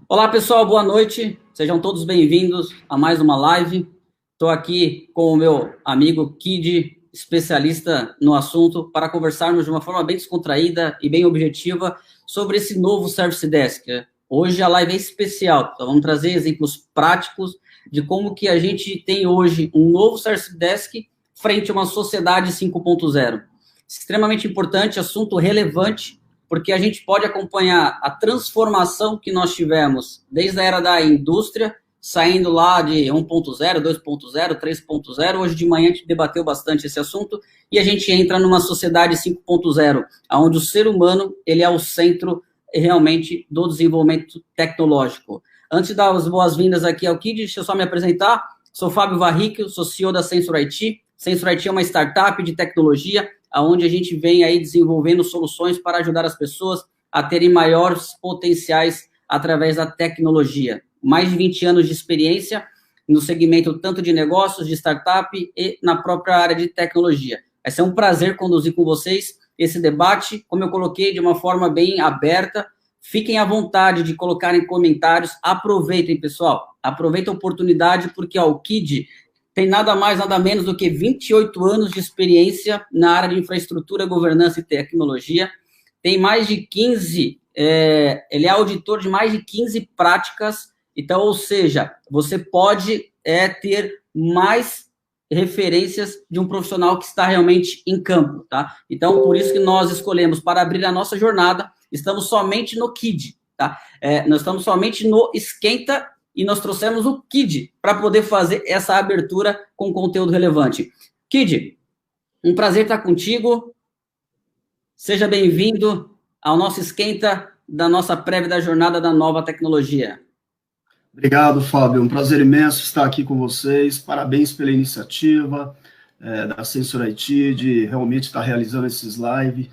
Olá, pessoal, boa noite. Sejam todos bem-vindos a mais uma live. Estou aqui com o meu amigo Kid, especialista no assunto, para conversarmos de uma forma bem descontraída e bem objetiva sobre esse novo Service Desk. Hoje a live é especial, então vamos trazer exemplos práticos de como que a gente tem hoje um novo Service Desk frente a uma sociedade 5.0. Extremamente importante, assunto relevante, porque a gente pode acompanhar a transformação que nós tivemos desde a era da indústria, saindo lá de 1.0, 2.0, 3.0. Hoje de manhã a gente debateu bastante esse assunto e a gente entra numa sociedade 5.0, onde o ser humano ele é o centro realmente do desenvolvimento tecnológico. Antes de dar as boas-vindas aqui ao Kid, deixa eu só me apresentar. Sou Fábio Varrico, sou CEO da Sensor IT. Sensor IT é uma startup de tecnologia onde a gente vem aí desenvolvendo soluções para ajudar as pessoas a terem maiores potenciais através da tecnologia. Mais de 20 anos de experiência no segmento tanto de negócios, de startup e na própria área de tecnologia. Vai ser um prazer conduzir com vocês esse debate, como eu coloquei, de uma forma bem aberta. Fiquem à vontade de colocarem comentários. Aproveitem, pessoal. Aproveitem a oportunidade, porque o Kid tem nada mais, nada menos do que 28 anos de experiência na área de infraestrutura, governança e tecnologia. Tem mais de 15, ele é auditor de mais de 15 práticas. Então, ou seja, você pode ter mais referências de um profissional que está realmente em campo, tá? Então, por isso que nós escolhemos para abrir a nossa jornada, estamos somente no KID, tá? Nós estamos somente no Esquenta e nós trouxemos o Kid para poder fazer essa abertura com conteúdo relevante. Kid, um prazer estar contigo. Seja bem-vindo ao nosso Esquenta da nossa prévia da jornada da nova tecnologia. Obrigado, Fábio. Um prazer imenso estar aqui com vocês. Parabéns pela iniciativa da Sensor IT, de realmente estar realizando esses lives,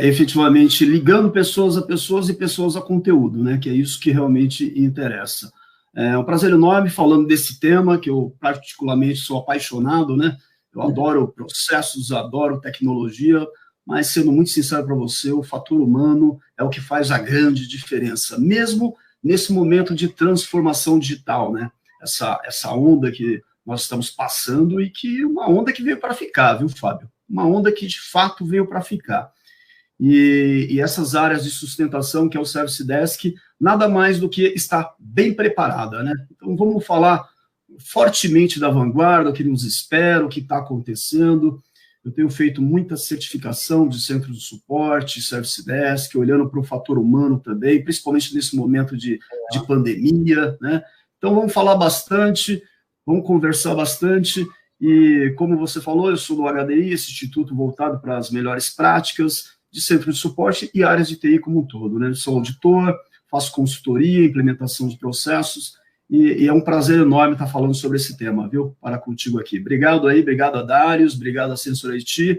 efetivamente ligando pessoas a pessoas e pessoas a conteúdo, né? Que é isso que realmente interessa. É um prazer enorme falando desse tema, que eu particularmente sou apaixonado, né? Eu adoro processos, adoro tecnologia, mas sendo muito sincero para você, o fator humano é o que faz a grande diferença, mesmo nesse momento de transformação digital, né? Essa onda que nós estamos passando e que uma onda que veio para ficar, viu, Fábio? Uma onda que de fato veio para ficar. E essas áreas de sustentação, que é o Service Desk, nada mais do que estar bem preparada, né? Então, vamos falar fortemente da vanguarda, o que nos espera, o que está acontecendo. Eu tenho feito muita certificação de centro de suporte, Service Desk, olhando para o fator humano também, principalmente nesse momento de pandemia, né? Então, vamos falar bastante, vamos conversar bastante, e como você falou, eu sou do HDI, esse instituto voltado para as melhores práticas de centro de suporte e áreas de TI como um todo, né? Eu sou auditor, faço consultoria, implementação de processos, e é um prazer enorme estar falando sobre esse tema, viu? Para contigo aqui. Obrigado aí, obrigado a Darius, obrigado a Sensor IT,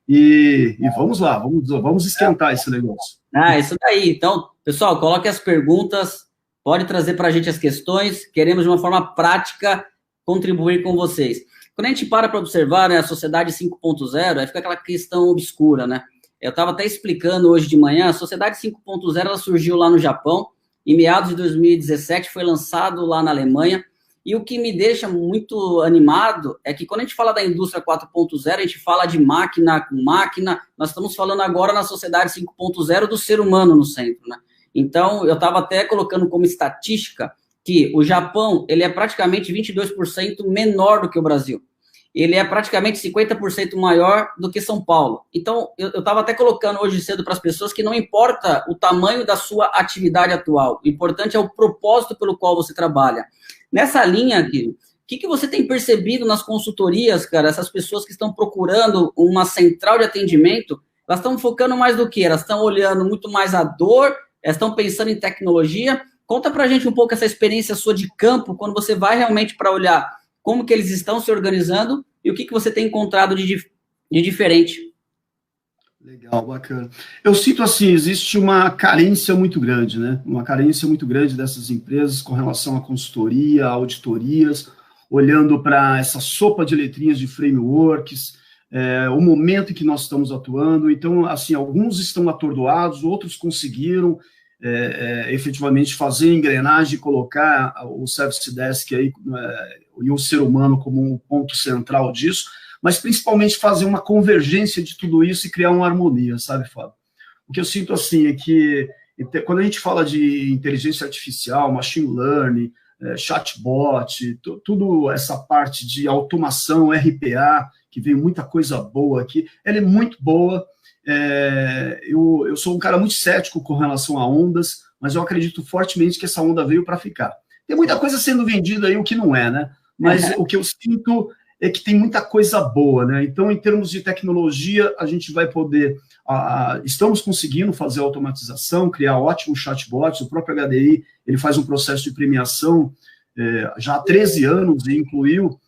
e vamos lá, vamos esquentar esse negócio. Isso daí. Então, pessoal, coloque as perguntas, pode trazer para a gente as questões, queremos de uma forma prática contribuir com vocês. Quando a gente para observar, né, a sociedade 5.0, aí fica aquela questão obscura, né? Eu estava até explicando hoje de manhã, a sociedade 5.0 ela surgiu lá no Japão, em meados de 2017, foi lançado lá na Alemanha, e o que me deixa muito animado é que quando a gente fala da indústria 4.0, a gente fala de máquina com máquina, nós estamos falando agora na sociedade 5.0 do ser humano no centro, né? Então, eu estava até colocando como estatística que o Japão ele é praticamente 22% menor do que o Brasil. Ele é praticamente 50% maior do que São Paulo. Então, eu estava até colocando hoje cedo para as pessoas que não importa o tamanho da sua atividade atual, o importante é o propósito pelo qual você trabalha. Nessa linha aqui, o que você tem percebido nas consultorias, cara? Essas pessoas que estão procurando uma central de atendimento, elas estão focando mais do que? Elas estão olhando muito mais a dor, elas estão pensando em tecnologia. Conta para a gente um pouco essa experiência sua de campo, quando você vai realmente para olhar como que eles estão se organizando e o que você tem encontrado de diferente. Legal, bacana. Eu sinto assim, existe uma carência muito grande, né? Uma carência muito grande dessas empresas com relação à consultoria, auditorias, olhando para essa sopa de letrinhas de frameworks, o momento em que nós estamos atuando. Então, assim, alguns estão atordoados, outros conseguiram, efetivamente fazer a engrenagem, colocar o Service Desk aí, e o ser humano como um ponto central disso, mas principalmente fazer uma convergência de tudo isso e criar uma harmonia, sabe, Fábio? O que eu sinto assim é que quando a gente fala de inteligência artificial, machine learning, chatbot, tudo essa parte de automação, RPA, que vem muita coisa boa aqui, ela é muito boa. Eu sou um cara muito cético com relação a ondas, mas eu acredito fortemente que essa onda veio para ficar. Tem muita coisa sendo vendida aí, o que não é, né? Mas o que eu sinto é que tem muita coisa boa, né? Então, em termos de tecnologia, a gente vai poder... estamos conseguindo fazer automatização, criar ótimos chatbots. O próprio HDI, ele faz um processo de premiação já há 13 anos e incluiu,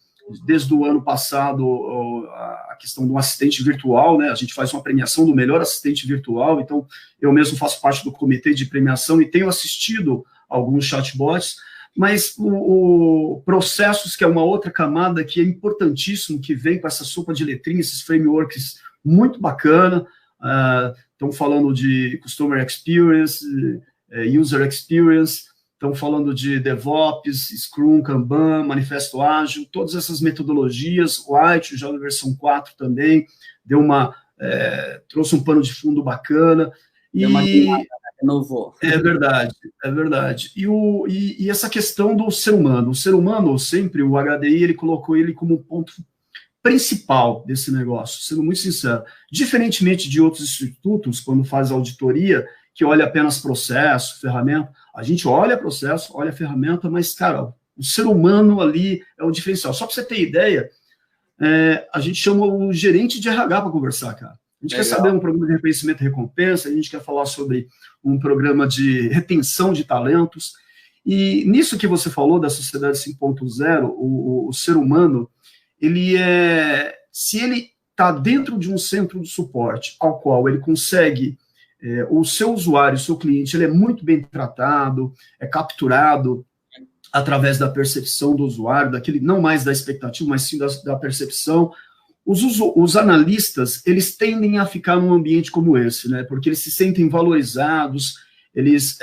desde o ano passado, a questão do assistente virtual, né? A gente faz uma premiação do melhor assistente virtual, então eu mesmo faço parte do comitê de premiação e tenho assistido alguns chatbots, mas o processos, que é uma outra camada que é importantíssimo, que vem com essa sopa de letrinhas, esses frameworks muito bacana, estão falando de Customer Experience, User Experience, estão falando de DevOps, Scrum, Kanban, Manifesto Ágil, todas essas metodologias, o White, já na versão 4 também, trouxe um pano de fundo bacana, Renovou. É verdade. E essa questão do ser humano. O ser humano, sempre, o HDI, ele colocou ele como ponto principal desse negócio, sendo muito sincero. Diferentemente de outros institutos, quando faz auditoria, que olha apenas processo, ferramenta, a gente olha processo, olha ferramenta, mas, cara, o ser humano ali é o diferencial. Só para você ter ideia, a gente chama o gerente de RH para conversar, cara. A gente quer saber um programa de reconhecimento e recompensa, a gente quer falar sobre um programa de retenção de talentos, e nisso que você falou da sociedade 5.0, o ser humano, se ele está dentro de um centro de suporte, ao qual ele consegue, o seu usuário, o seu cliente, ele é muito bem tratado, é capturado através da percepção do usuário, não mais da expectativa, mas sim da percepção. Os analistas, eles tendem a ficar num ambiente como esse, né? Porque eles se sentem valorizados, eles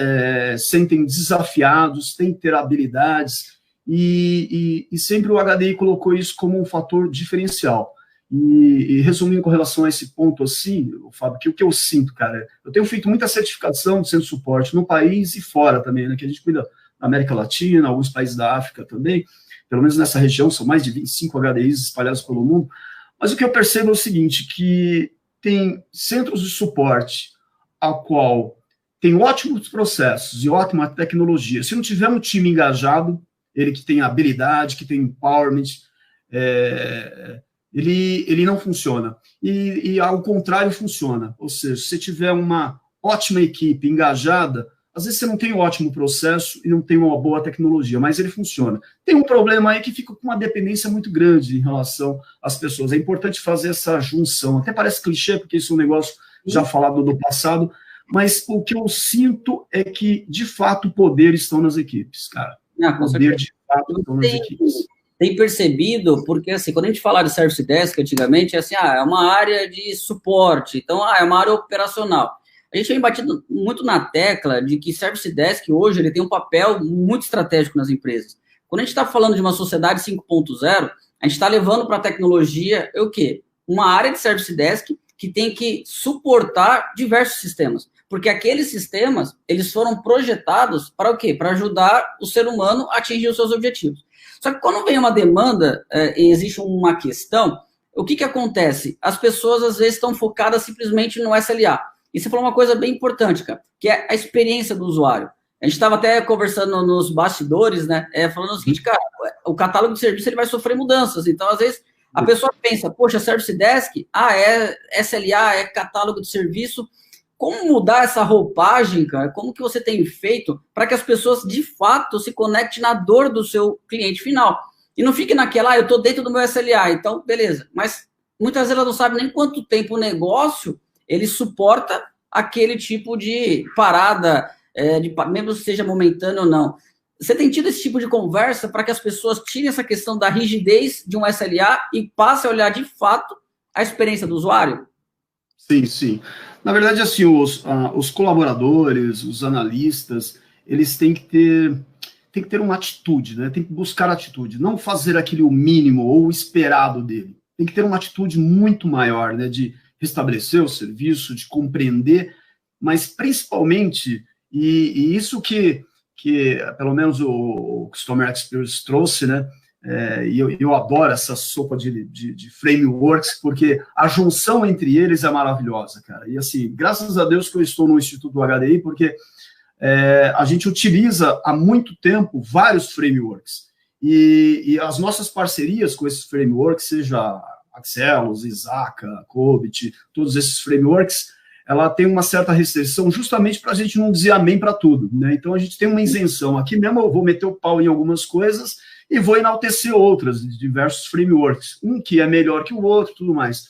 sentem desafiados, têm que ter habilidades, e sempre o HDI colocou isso como um fator diferencial. E resumindo com relação a esse ponto, assim, Fábio, que o que eu sinto, cara, eu tenho feito muita certificação de centro de suporte no país e fora também, né? Que a gente cuida da América Latina, alguns países da África também, pelo menos nessa região, são mais de 25 HDIs espalhados pelo mundo. Mas o que eu percebo é o seguinte, que tem centros de suporte ao qual tem ótimos processos e ótima tecnologia. Se não tiver um time engajado, ele que tem habilidade, que tem empowerment, ele não funciona. E ao contrário, funciona. Ou seja, se você tiver uma ótima equipe engajada, às vezes você não tem um ótimo processo e não tem uma boa tecnologia, mas ele funciona. Tem um problema aí que fica com uma dependência muito grande em relação às pessoas. É importante fazer essa junção. Até parece clichê, porque isso é um negócio já falado do passado, mas o que eu sinto é que, de fato, o poder está nas equipes, cara. O poder, de fato, está nas equipes. Tem percebido, porque assim, quando a gente fala de Service Desk antigamente, é assim, é uma área de suporte, então, é uma área operacional. A gente vem batido muito na tecla de que Service Desk hoje ele tem um papel muito estratégico nas empresas. Quando a gente está falando de uma sociedade 5.0, a gente está levando para a tecnologia o quê? Uma área de Service Desk que tem que suportar diversos sistemas. Porque aqueles sistemas, eles foram projetados para o quê? Para ajudar o ser humano a atingir os seus objetivos. Só que quando vem uma demanda e existe uma questão, o que acontece? As pessoas, às vezes, estão focadas simplesmente no SLA. E você falou uma coisa bem importante, cara, que é a experiência do usuário. A gente estava até conversando nos bastidores, né, falando o seguinte, cara, o catálogo de serviço ele vai sofrer mudanças. Então, às vezes, a pessoa pensa, poxa, Service Desk, é SLA, é catálogo de serviço. Como mudar essa roupagem, cara? Como que você tem feito para que as pessoas, de fato, se conectem na dor do seu cliente final? E não fique naquela, eu estou dentro do meu SLA, então, beleza. Mas, muitas vezes, ela não sabe nem quanto tempo o negócio ele suporta aquele tipo de parada, mesmo que seja momentâneo ou não. Você tem tido esse tipo de conversa para que as pessoas tirem essa questão da rigidez de um SLA e passem a olhar, de fato, a experiência do usuário? Sim, sim. Na verdade, assim, os colaboradores, os analistas, eles têm que ter uma atitude, né? Tem que buscar atitude, não fazer aquele o mínimo ou o esperado dele. Tem que ter uma atitude muito maior, né? De restabelecer o serviço, de compreender, mas principalmente, e isso que pelo menos o Customer Experience trouxe, né? E eu adoro essa sopa de frameworks, porque a junção entre eles é maravilhosa, cara. E assim, graças a Deus que eu estou no Instituto do HDI, porque a gente utiliza há muito tempo vários frameworks. E as nossas parcerias com esses frameworks, seja Axelos, Isaka, Cobit, todos esses frameworks, ela tem uma certa restrição justamente para a gente não dizer amém para tudo, né? Então a gente tem uma isenção. Aqui mesmo eu vou meter o pau em algumas coisas e vou enaltecer outras, de diversos frameworks. Um que é melhor que o outro, tudo mais.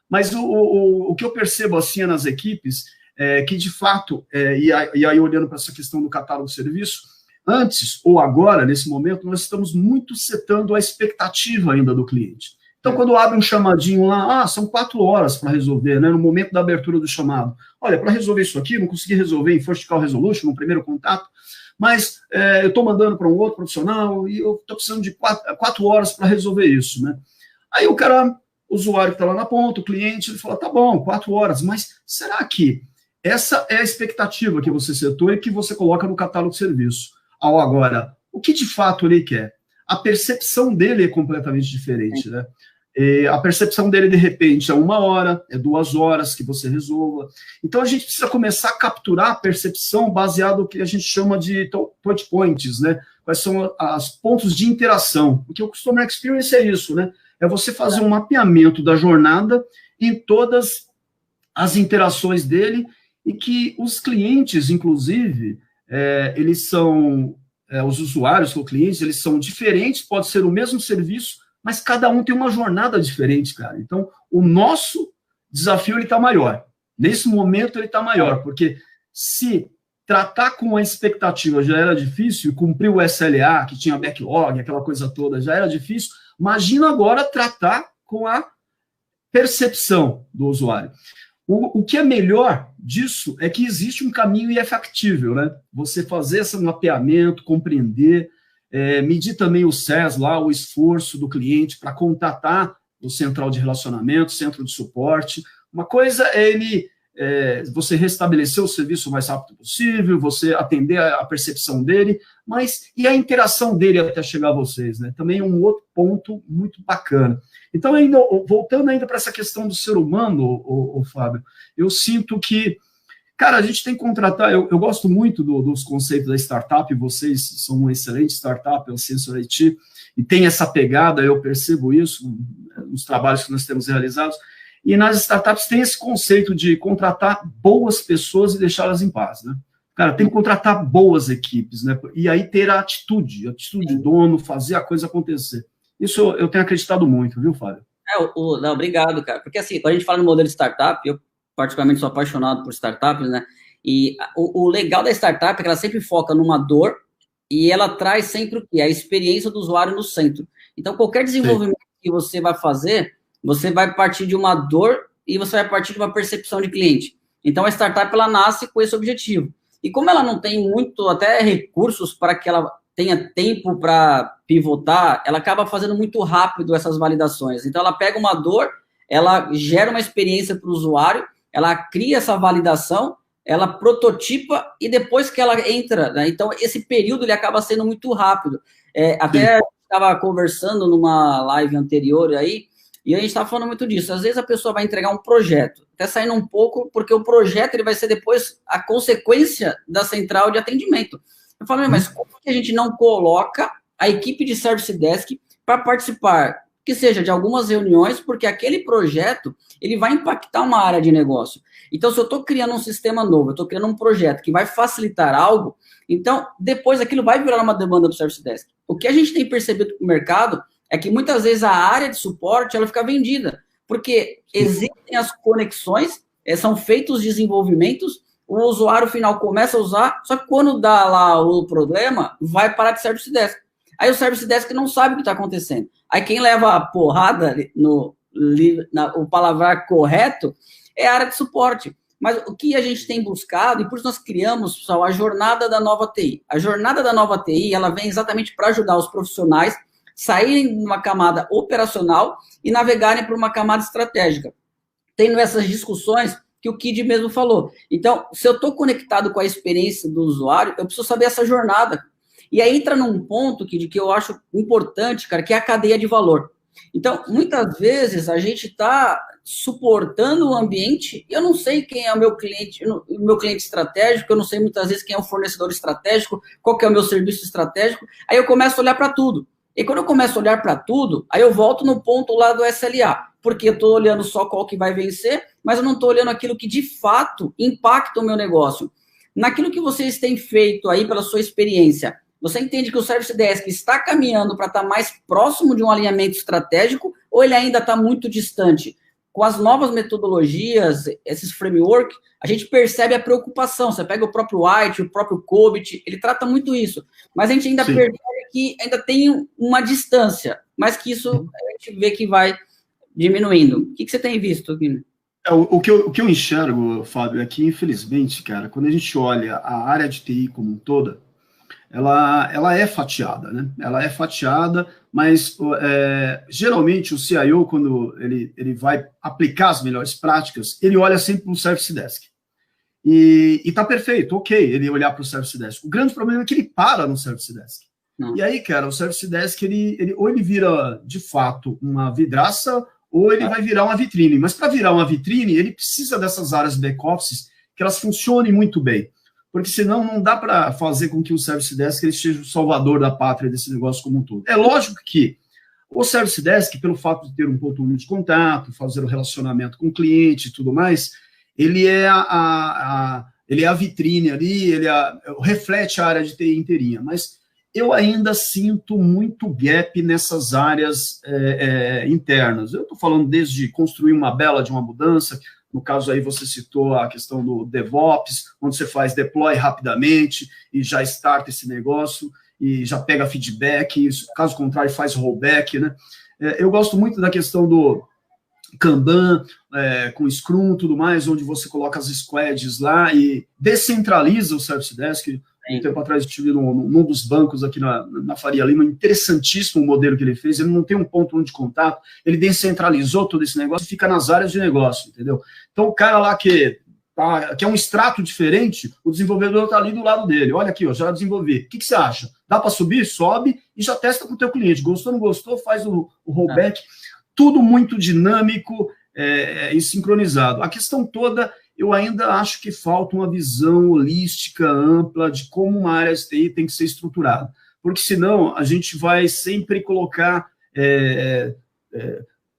Mas o que eu percebo assim nas equipes é que, de fato, e aí olhando para essa questão do catálogo de serviço, antes ou agora, nesse momento, nós estamos muito setando a expectativa ainda do cliente. Então, quando abre um chamadinho lá, são 4 horas para resolver, né, no momento da abertura do chamado. Olha, para resolver isso aqui, não consegui resolver em First Call Resolution, no primeiro contato, mas eu estou mandando para um outro profissional e eu estou precisando de 4 horas para resolver isso, né? Aí o usuário que está lá na ponta, o cliente, ele fala, tá bom, 4 horas, mas será que essa é a expectativa que você setou e que você coloca no catálogo de serviço? Agora, o que de fato ele quer? A percepção dele é completamente diferente, né? A percepção dele, de repente, é 1 hora, é 2 horas que você resolva. Então, a gente precisa começar a capturar a percepção baseado no que a gente chama de touch points, né? Quais são os pontos de interação. Porque o Customer Experience é isso, né? É você fazer um mapeamento da jornada em todas as interações dele e que os clientes, inclusive, eles são, os usuários ou clientes, eles são diferentes, pode ser o mesmo serviço, mas cada um tem uma jornada diferente, cara. Então, o nosso desafio, ele está maior. Nesse momento, ele está maior, porque se tratar com a expectativa já era difícil, cumprir o SLA, que tinha backlog, aquela coisa toda, já era difícil, imagina agora tratar com a percepção do usuário. O que é melhor disso é que existe um caminho e é factível, né? Você fazer esse mapeamento, compreender, medir também o SES lá, o esforço do cliente para contatar o central de relacionamento, centro de suporte. Uma coisa é você restabelecer o serviço o mais rápido possível, você atender a percepção dele, mas e a interação dele até chegar a vocês, né? Também é um outro ponto muito bacana. Então, voltando ainda para essa questão do ser humano, o Fábio, eu sinto que, cara, a gente tem que contratar, eu gosto muito dos conceitos da startup, vocês são uma excelente startup, é o Sensor IT, e tem essa pegada, eu percebo isso nos trabalhos que nós temos realizados, e nas startups tem esse conceito de contratar boas pessoas e deixá-las em paz, né? Cara, tem que contratar boas equipes, né? E aí ter a atitude de dono, fazer a coisa acontecer. Isso eu tenho acreditado muito, viu, Fábio? Não, obrigado, cara. Porque assim, quando a gente fala no modelo startup, eu particularmente sou apaixonado por startups, né? E o legal da startup é que ela sempre foca numa dor e ela traz sempre o quê? A experiência do usuário no centro. Então, qualquer desenvolvimento que você vai fazer, você vai partir de uma dor e você vai partir de uma percepção de cliente. Então, a startup, ela nasce com esse objetivo. E como ela não tem muito, até recursos para que ela tenha tempo para pivotar, ela acaba fazendo muito rápido essas validações. Então, ela pega uma dor, ela gera uma experiência para o usuário, ela cria essa validação, ela prototipa e depois que ela entra, né? Então, esse período ele acaba sendo muito rápido. Até estava conversando numa live anterior aí, e a gente estava falando muito disso. Às vezes a pessoa vai entregar um projeto, até saindo um pouco, porque o projeto ele vai ser depois a consequência da central de atendimento. Eu falei, mas como que a gente não coloca a equipe de Service Desk para participar, que seja de algumas reuniões, porque aquele projeto ele vai impactar uma área de negócio. Então, se eu estou criando um sistema novo, eu estou criando um projeto que vai facilitar algo, então, depois aquilo vai virar uma demanda do Service Desk. O que a gente tem percebido no mercado é que muitas vezes a área de suporte ela fica vendida, porque existem as conexões, são feitos os desenvolvimentos, o usuário final começa a usar, só que quando dá lá o problema, vai parar de Service Desk. Aí o Service Desk não sabe o que está acontecendo. Aí quem leva a porrada o palavrar correto é a área de suporte. Mas o que a gente tem buscado, e por isso nós criamos, pessoal, a jornada da nova TI. A jornada da nova TI, ela vem exatamente para ajudar os profissionais saírem de uma camada operacional e navegarem para uma camada estratégica. Tendo essas discussões que o Kid mesmo falou. Então, se eu estou conectado com a experiência do usuário, eu preciso saber essa jornada. E aí entra num ponto, Kid, que eu acho importante, cara, que é a cadeia de valor. Então, muitas vezes a gente está suportando o ambiente e eu não sei quem é o meu cliente estratégico, eu não sei muitas vezes quem é o fornecedor estratégico, qual que é o meu serviço estratégico, aí eu começo a olhar para tudo. E quando eu começo a olhar para tudo, aí eu volto no ponto lá do SLA, porque eu estou olhando só qual que vai vencer, mas eu não estou olhando aquilo que de fato impacta o meu negócio. Naquilo que vocês têm feito aí pela sua experiência, você entende que o Service Desk está caminhando para estar mais próximo de um alinhamento estratégico ou ele ainda está muito distante? Com as novas metodologias, esses frameworks, a gente percebe a preocupação. Você pega o próprio White, o próprio COBIT, ele trata muito isso. Mas a gente ainda percebe que ainda tem uma distância, mas que isso a gente vê que vai diminuindo. O que você tem visto, Guilherme? O que eu enxergo, Fábio, é que, infelizmente, cara, quando a gente olha a área de TI como um todo, ela é fatiada, né? Ela é fatiada, mas geralmente o CIO, quando ele vai aplicar as melhores práticas, ele olha sempre para o Service Desk. E tá perfeito, ok, ele olhar para o Service Desk. O grande problema é que ele para no Service Desk. Não. E aí, cara, o Service Desk, ou ele vira, de fato, uma vidraça, ou ele vai virar uma vitrine. Mas para virar uma vitrine, ele precisa dessas áreas back-office que elas funcionem muito bem. Porque senão não dá para fazer com que o Service Desk ele seja o salvador da pátria desse negócio como um todo. É lógico que o Service Desk, pelo fato de ter um ponto único de contato, fazer o relacionamento com o cliente e tudo mais, ele é a vitrine ali, reflete a área de TI inteirinha. Mas eu ainda sinto muito gap nessas áreas internas. Eu estou falando desde construir uma bela de uma mudança. No caso aí você citou a questão do DevOps, onde você faz deploy rapidamente e já starta esse negócio e já pega feedback, caso contrário faz rollback, né? Eu gosto muito da questão do Kanban, com Scrum e tudo mais, onde você coloca as squads lá e descentraliza o Service Desk. Um tempo atrás eu estive num dos bancos aqui na Faria Lima, interessantíssimo o modelo que ele fez, ele não tem um ponto de contato, ele descentralizou todo esse negócio e fica nas áreas de negócio, entendeu? Então o cara lá que é um extrato diferente, o desenvolvedor está ali do lado dele, olha aqui, ó, já desenvolvi, o que você acha? Dá para subir? Sobe e já testa com o teu cliente, gostou, não gostou, faz o rollback, tudo muito dinâmico e sincronizado. A questão toda, eu ainda acho que falta uma visão holística, ampla, de como uma área de TI tem que ser estruturada. Porque senão a gente vai sempre colocar...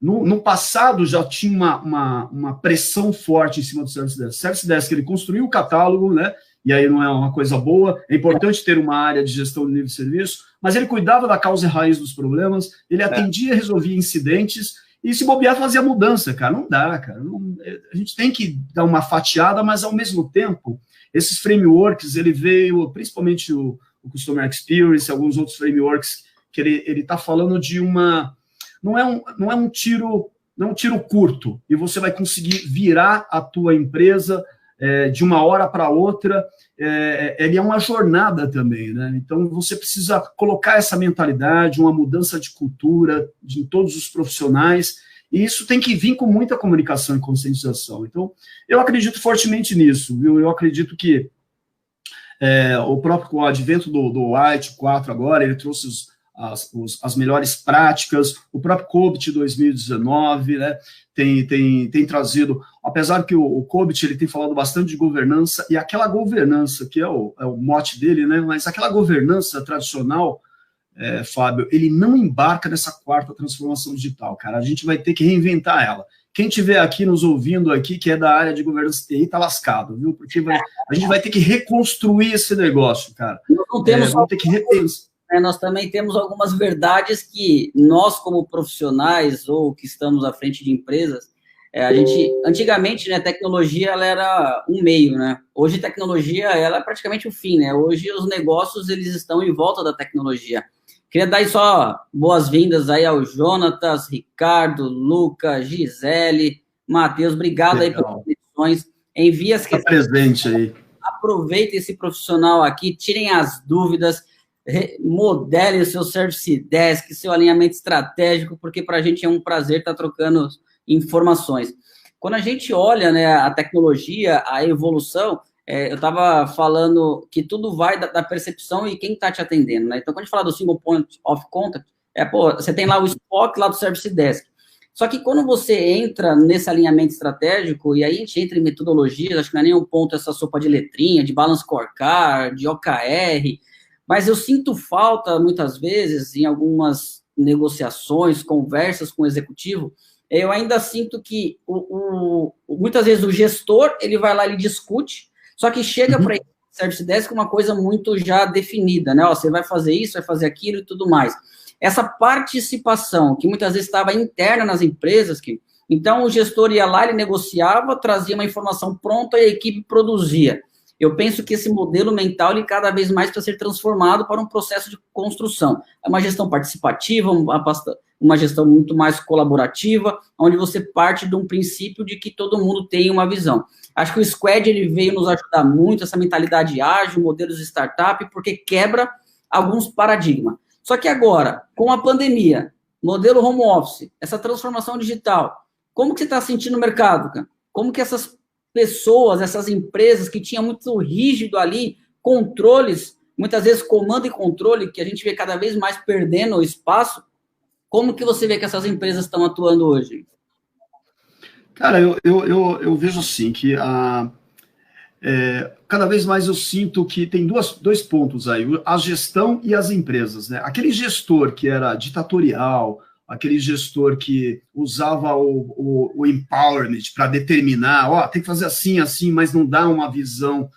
No passado já tinha uma pressão forte em cima do Service Desk. O Service Desk, ele construiu o catálogo, né? E aí não é uma coisa boa. É importante ter uma área de gestão de nível de serviço, mas ele cuidava da causa e raiz dos problemas, ele atendia e resolvia incidentes, e se bobear, fazia mudança, cara. Não dá, cara. A gente tem que dar uma fatiada, mas, ao mesmo tempo, esses frameworks, ele veio, principalmente o Customer Experience, alguns outros frameworks, que ele está falando de uma... Não é um tiro curto, e você vai conseguir virar a tua empresa de uma hora para outra. Ele é uma jornada também, né? Então, você precisa colocar essa mentalidade, uma mudança de cultura de todos os profissionais, e isso tem que vir com muita comunicação e conscientização. Então, eu acredito fortemente nisso, viu? Eu acredito que o próprio advento do White 4 agora, ele trouxe as melhores práticas, o próprio COBIT 2019, né, tem trazido, apesar que o COBIT ele tem falado bastante de governança, e aquela governança, que é o mote dele, né, mas aquela governança tradicional, Fábio, ele não embarca nessa quarta transformação digital, cara, a gente vai ter que reinventar ela. Quem estiver aqui nos ouvindo aqui, que é da área de governança TI, tá lascado, viu? Porque a gente vai ter que reconstruir esse negócio, cara. Não temos vamos ter que repensar. Nós também temos algumas verdades que nós, como profissionais ou que estamos à frente de empresas, antigamente, né, a tecnologia ela era um meio, né? Hoje tecnologia ela é praticamente o fim, né? Hoje os negócios eles estão em volta da tecnologia. Queria dar aí só boas-vindas aí ao Jonatas, Ricardo, Luca, Gisele, Matheus, obrigado. Legal. Aí pela questões, envie as questões. Presente aí. Aproveite esse profissional aqui, tirem as dúvidas, modelem o seu Service Desk, seu alinhamento estratégico, porque para a gente é um prazer estar trocando informações. Quando a gente olha, né, a tecnologia, a evolução, eu estava falando que tudo vai da percepção e quem está te atendendo, né? Então, quando a gente fala do Single Point of Contact, você tem lá o SPOC lá do Service Desk. Só que quando você entra nesse alinhamento estratégico, e aí a gente entra em metodologias, acho que não é nenhum ponto essa sopa de letrinha, de Balance Scorecard, de OKR, mas eu sinto falta, muitas vezes, em algumas negociações, conversas com o executivo, eu ainda sinto que muitas vezes o gestor, ele vai lá e discute, só que chega para ele, Service Desk, uma coisa muito já definida, né? Ó, você vai fazer isso, vai fazer aquilo e tudo mais. Essa participação, que muitas vezes estava interna nas empresas, então o gestor ia lá, ele negociava, trazia uma informação pronta e a equipe produzia. Eu penso que esse modelo mental, ele cada vez mais precisa ser transformado para um processo de construção. É uma gestão participativa, uma gestão muito mais colaborativa, onde você parte de um princípio de que todo mundo tem uma visão. Acho que o Squad, ele veio nos ajudar muito, essa mentalidade ágil, modelos de startup, porque quebra alguns paradigmas. Só que agora, com a pandemia, modelo home office, essa transformação digital, como que você está sentindo o mercado, cara? Como que essas pessoas, essas empresas que tinham muito rígido ali, controles, muitas vezes comando e controle, que a gente vê cada vez mais perdendo o espaço, como que você vê que essas empresas estão atuando hoje? Cara, eu vejo assim, que cada vez mais eu sinto que tem dois pontos aí, a gestão e as empresas, né? Aquele gestor que era ditatorial, aquele gestor que usava o empowerment para determinar, tem que fazer assim, mas não dá uma visão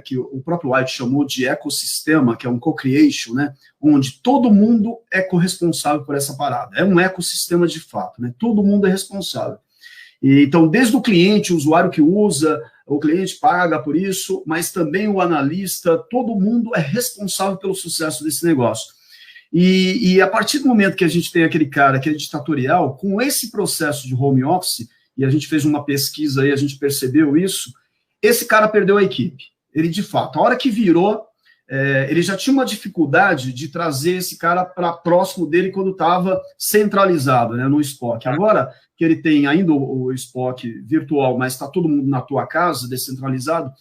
que o próprio White chamou de ecossistema, que é um co-creation, né? Onde todo mundo é corresponsável por essa parada. É um ecossistema de fato, né? Todo mundo é responsável. E, então, desde o cliente, o usuário que usa, o cliente paga por isso, mas também o analista, todo mundo é responsável pelo sucesso desse negócio. E a partir do momento que a gente tem aquele cara que é ditatorial, com esse processo de home office, e a gente fez uma pesquisa aí, a gente percebeu isso, esse cara perdeu a equipe. Ele, de fato, a hora que virou, ele já tinha uma dificuldade de trazer esse cara para próximo dele quando estava centralizado, né, no SPOC. Agora que ele tem ainda o SPOC virtual, mas está todo mundo na tua casa, descentralizado,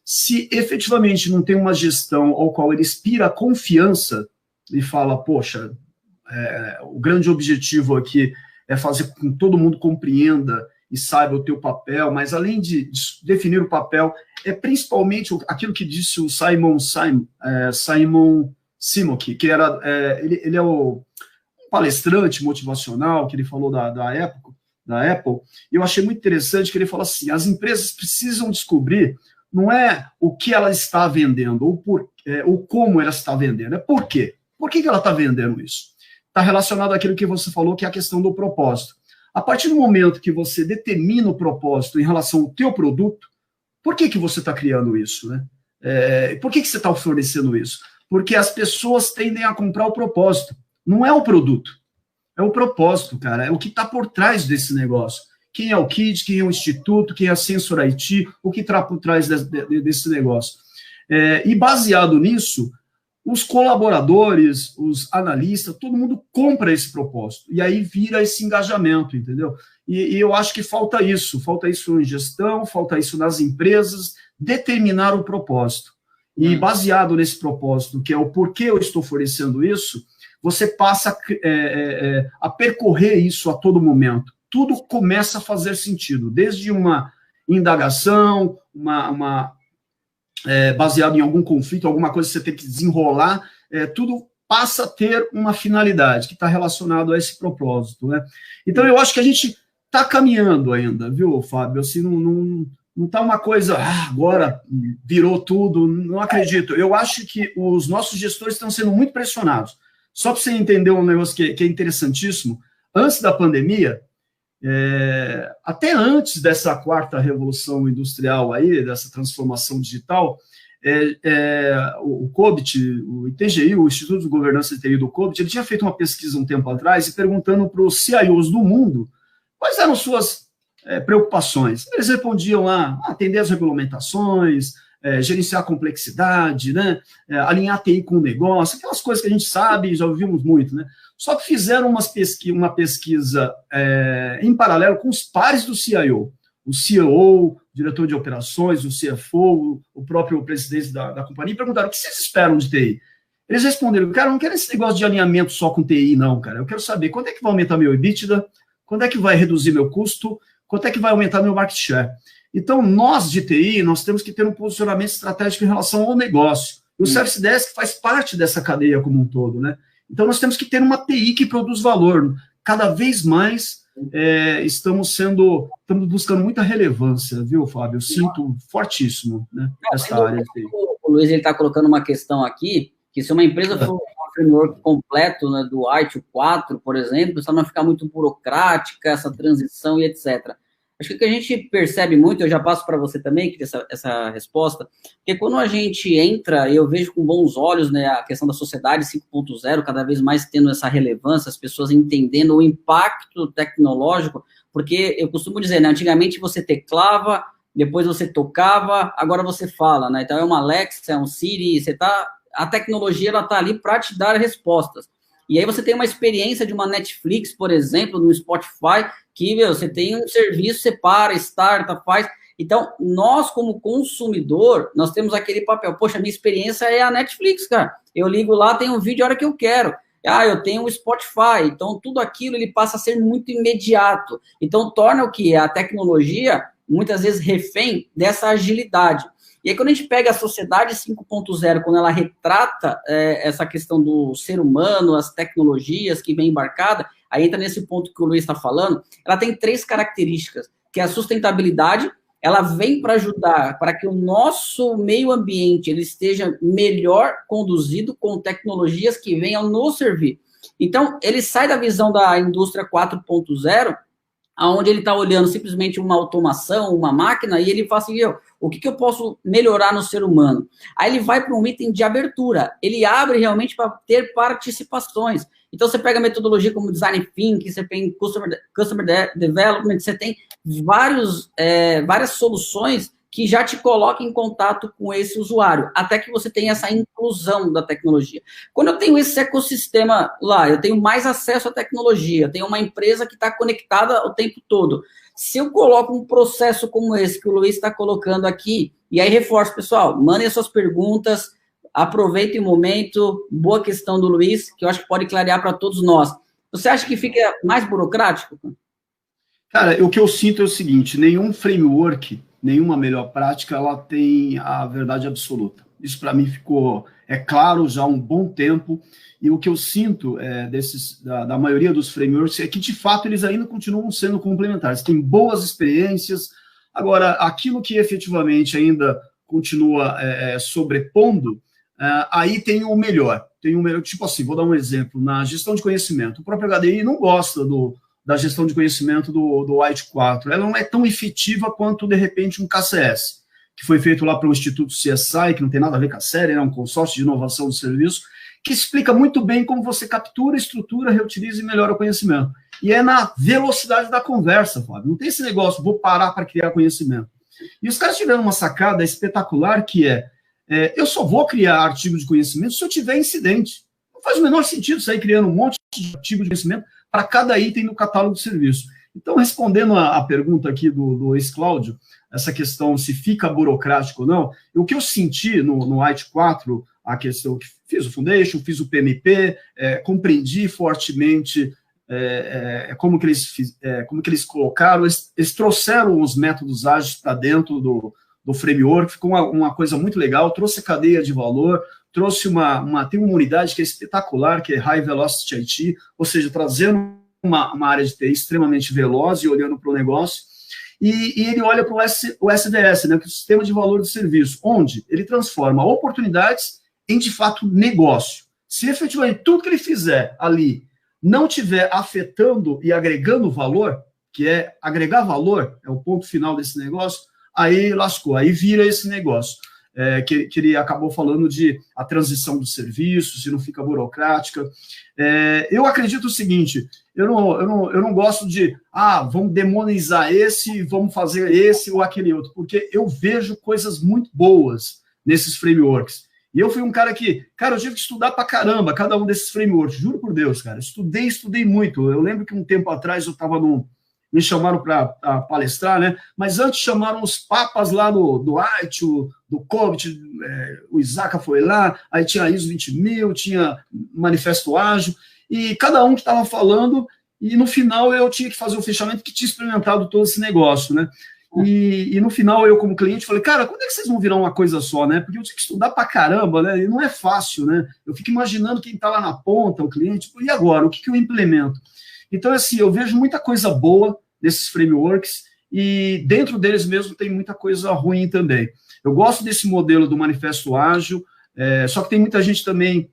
se efetivamente não tem uma gestão ao qual ele inspira confiança e fala, poxa, o grande objetivo aqui é fazer com que todo mundo compreenda e saiba o teu papel, mas além de definir o papel, é principalmente aquilo que disse o Simon Sinek, que era, ele é o palestrante motivacional, que ele falou da Apple, e eu achei muito interessante que ele falou assim, as empresas precisam descobrir, não é o que ela está vendendo, ou como ela está vendendo, é por quê. Por que ela está vendendo isso? Está relacionado àquilo que você falou, que é a questão do propósito. A partir do momento que você determina o propósito em relação ao teu produto, por que você está criando isso, né? Por que você está oferecendo isso? Porque as pessoas tendem a comprar o propósito. Não é o produto, é o propósito, cara. É o que está por trás desse negócio. Quem é o KID, quem é o Instituto, quem é a Sensor IT, o que está por trás desse negócio. E baseado nisso, os colaboradores, os analistas, todo mundo compra esse propósito. E aí vira esse engajamento, entendeu? E eu acho que falta isso em gestão, falta isso nas empresas, determinar o propósito. E baseado nesse propósito, que é o porquê eu estou oferecendo isso, você passa a percorrer isso a todo momento. Tudo começa a fazer sentido, desde uma indagação, baseado em algum conflito, alguma coisa que você tem que desenrolar, tudo passa a ter uma finalidade que está relacionado a esse propósito, né? Então, eu acho que a gente está caminhando ainda, viu, Fábio? Assim, não está uma coisa, agora virou tudo, não acredito. Eu acho que os nossos gestores estão sendo muito pressionados. Só para você entender um negócio que é interessantíssimo, antes da pandemia, até antes dessa quarta revolução industrial aí, dessa transformação digital, o COBIT, o ITGI, o Instituto de Governança de TI do COBIT, ele tinha feito uma pesquisa um tempo atrás e perguntando para os CIOs do mundo quais eram suas preocupações. Eles respondiam lá, atender as regulamentações, gerenciar a complexidade, né? Alinhar a TI com o negócio, aquelas coisas que a gente sabe, já ouvimos muito, né? Só que fizeram uma pesquisa em paralelo com os pares do CIO, o COO, o diretor de operações, o CFO, o próprio presidente da companhia, e perguntaram: o que vocês esperam de TI? Eles responderam: cara, eu não quero esse negócio de alinhamento só com TI, não, cara. Eu quero saber quando é que vai aumentar meu EBITDA, quando é que vai reduzir meu custo, quanto é que vai aumentar meu market share. Então, nós de TI, nós temos que ter um posicionamento estratégico em relação ao negócio. O Service Desk faz parte dessa cadeia como um todo, né? Então, nós temos que ter uma TI que produz valor. Cada vez mais estamos buscando muita relevância, viu, Fábio? Eu sinto fortíssimo, né, essa área. O Luiz está colocando uma questão aqui, que se uma empresa for um framework completo, né, do ITIL 4, por exemplo, só não ficar muito burocrática, essa transição e etc. Acho que o que a gente percebe muito, eu já passo para você também, que essa resposta, porque quando a gente entra, eu vejo com bons olhos, né, a questão da sociedade 5.0, cada vez mais tendo essa relevância, as pessoas entendendo o impacto tecnológico, porque eu costumo dizer, né, antigamente você teclava, depois você tocava, agora você fala, né, então é uma Alexa, é um Siri, a tecnologia ela está ali para te dar respostas. E aí você tem uma experiência de uma Netflix, por exemplo, no Spotify, que, você tem um serviço, você para, starta, faz. Então, nós, como consumidor, nós temos aquele papel. Poxa, minha experiência é a Netflix, cara. Eu ligo lá, tem um vídeo a hora que eu quero. Eu tenho o Spotify. Então, tudo aquilo, ele passa a ser muito imediato. Então, torna o que? A tecnologia, muitas vezes, refém dessa agilidade. E aí, quando a gente pega a sociedade 5.0, quando ela retrata essa questão do ser humano, as tecnologias que vem embarcada, aí entra nesse ponto que o Luiz está falando, ela tem 3 características, que é a sustentabilidade, ela vem para ajudar para que o nosso meio ambiente ele esteja melhor conduzido com tecnologias que venham nos servir. Então, ele sai da visão da indústria 4.0, onde ele está olhando simplesmente uma automação, uma máquina, e ele fala assim, o que eu posso melhorar no ser humano? Aí ele vai para um item de abertura, ele abre realmente para ter participações. Então, você pega a metodologia como Design Thinking, você tem Customer Development, você tem várias soluções que já te colocam em contato com esse usuário, até que você tenha essa inclusão da tecnologia. Quando eu tenho esse ecossistema lá, eu tenho mais acesso à tecnologia, eu tenho uma empresa que está conectada o tempo todo. Se eu coloco um processo como esse que o Luiz está colocando aqui, e aí reforço, pessoal, mandem as suas perguntas, aproveitem o momento, boa questão do Luiz, que eu acho que pode clarear para todos nós. Você acha que fica mais burocrático? Cara, o que eu sinto é o seguinte, nenhum framework, nenhuma melhor prática, ela tem a verdade absoluta. Isso para mim ficou claro já há um bom tempo, e o que eu sinto da maioria dos frameworks é que, de fato, eles ainda continuam sendo complementares, tem boas experiências. Agora, aquilo que efetivamente ainda continua sobrepondo, aí tem o melhor, tipo assim, vou dar um exemplo, na gestão de conhecimento, o próprio HDI não gosta da gestão de conhecimento do ITIL 4, ela não é tão efetiva quanto, de repente, um KCS, que foi feito lá pelo Instituto CSI, que não tem nada a ver com a série, é um consórcio de inovação do serviço, que explica muito bem como você captura, estrutura, reutiliza e melhora o conhecimento. E é na velocidade da conversa, Fábio. Não tem esse negócio, vou parar para criar conhecimento. E os caras tiveram uma sacada espetacular que eu só vou criar artigo de conhecimento se eu tiver incidente. Não faz o menor sentido sair criando um monte de artigo de conhecimento para cada item no catálogo de serviço. Então, respondendo a pergunta aqui do ex-Cláudio, essa questão se fica burocrático ou não, o que eu senti no ITIL 4, a questão que fiz o Foundation, fiz o PMP, compreendi fortemente como que eles colocaram, eles trouxeram os métodos ágeis para dentro do framework, ficou uma coisa muito legal, trouxe a cadeia de valor, trouxe tem uma unidade que é espetacular, que é High Velocity IT, ou seja, trazendo uma área de TI extremamente veloz e olhando para o negócio, e ele olha para o SDS, né, que é o Sistema de Valor do Serviço, onde ele transforma oportunidades em, de fato, negócio. Se efetivamente tudo que ele fizer ali não estiver afetando e agregando valor, que é agregar valor, é o ponto final desse negócio, aí lascou, aí vira esse negócio. que ele acabou falando de a transição dos serviços, se não fica burocrática. Eu acredito o seguinte, eu não gosto de, vamos demonizar esse, vamos fazer esse ou aquele outro, porque eu vejo coisas muito boas nesses frameworks. E eu fui um cara que, eu tive que estudar pra caramba cada um desses frameworks, juro por Deus, cara, estudei muito. Eu lembro que um tempo atrás eu estava me chamaram para palestrar, né? Mas antes chamaram os papas lá do Ait, do COVID, o Isaka foi lá, aí tinha a ISO 20000, tinha Manifesto Ágil, e cada um que estava falando, e no final eu tinha que fazer o fechamento, que tinha experimentado todo esse negócio, né? E no final eu, como cliente, falei, cara, quando é que vocês vão virar uma coisa só, né? Porque eu tinha que estudar pra caramba, né? E não é fácil, né? Eu fico imaginando quem está lá na ponta, o cliente, e agora? O que eu implemento? Então, assim, eu vejo muita coisa boa nesses frameworks e dentro deles mesmo tem muita coisa ruim também. Eu gosto desse modelo do Manifesto Ágil, só que tem muita gente também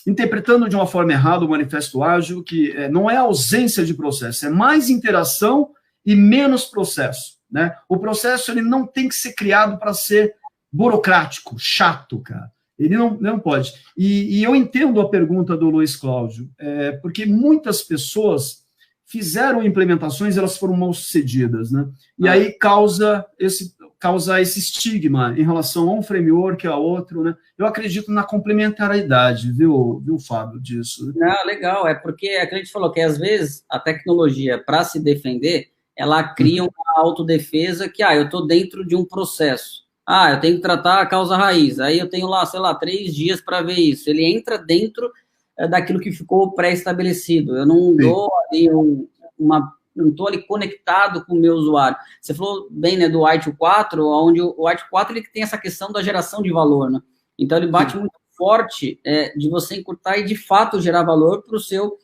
interpretando de uma forma errada o Manifesto Ágil, que não é ausência de processo, é mais interação e menos processo, né? O processo ele não tem que ser criado para ser burocrático, chato, cara. Ele não pode. E eu entendo a pergunta do Luiz Cláudio, porque muitas pessoas fizeram implementações, elas foram mal sucedidas, né? E aí causa esse estigma em relação a um framework a outro, né? Eu acredito na complementariedade, viu Fábio, disso. Não, legal, porque a gente falou que às vezes a tecnologia, para se defender, ela cria uma autodefesa que, eu estou dentro de um processo. Eu tenho que tratar a causa raiz. Aí eu tenho lá, 3 dias para ver isso. Ele entra dentro daquilo que ficou pré-estabelecido. Eu não dou ali não estou ali conectado com o meu usuário. Você falou bem, né, do ITIL 4, onde o ITIL 4 ele tem essa questão da geração de valor, né? Então ele bate muito forte de você encurtar e de fato gerar valor para o seu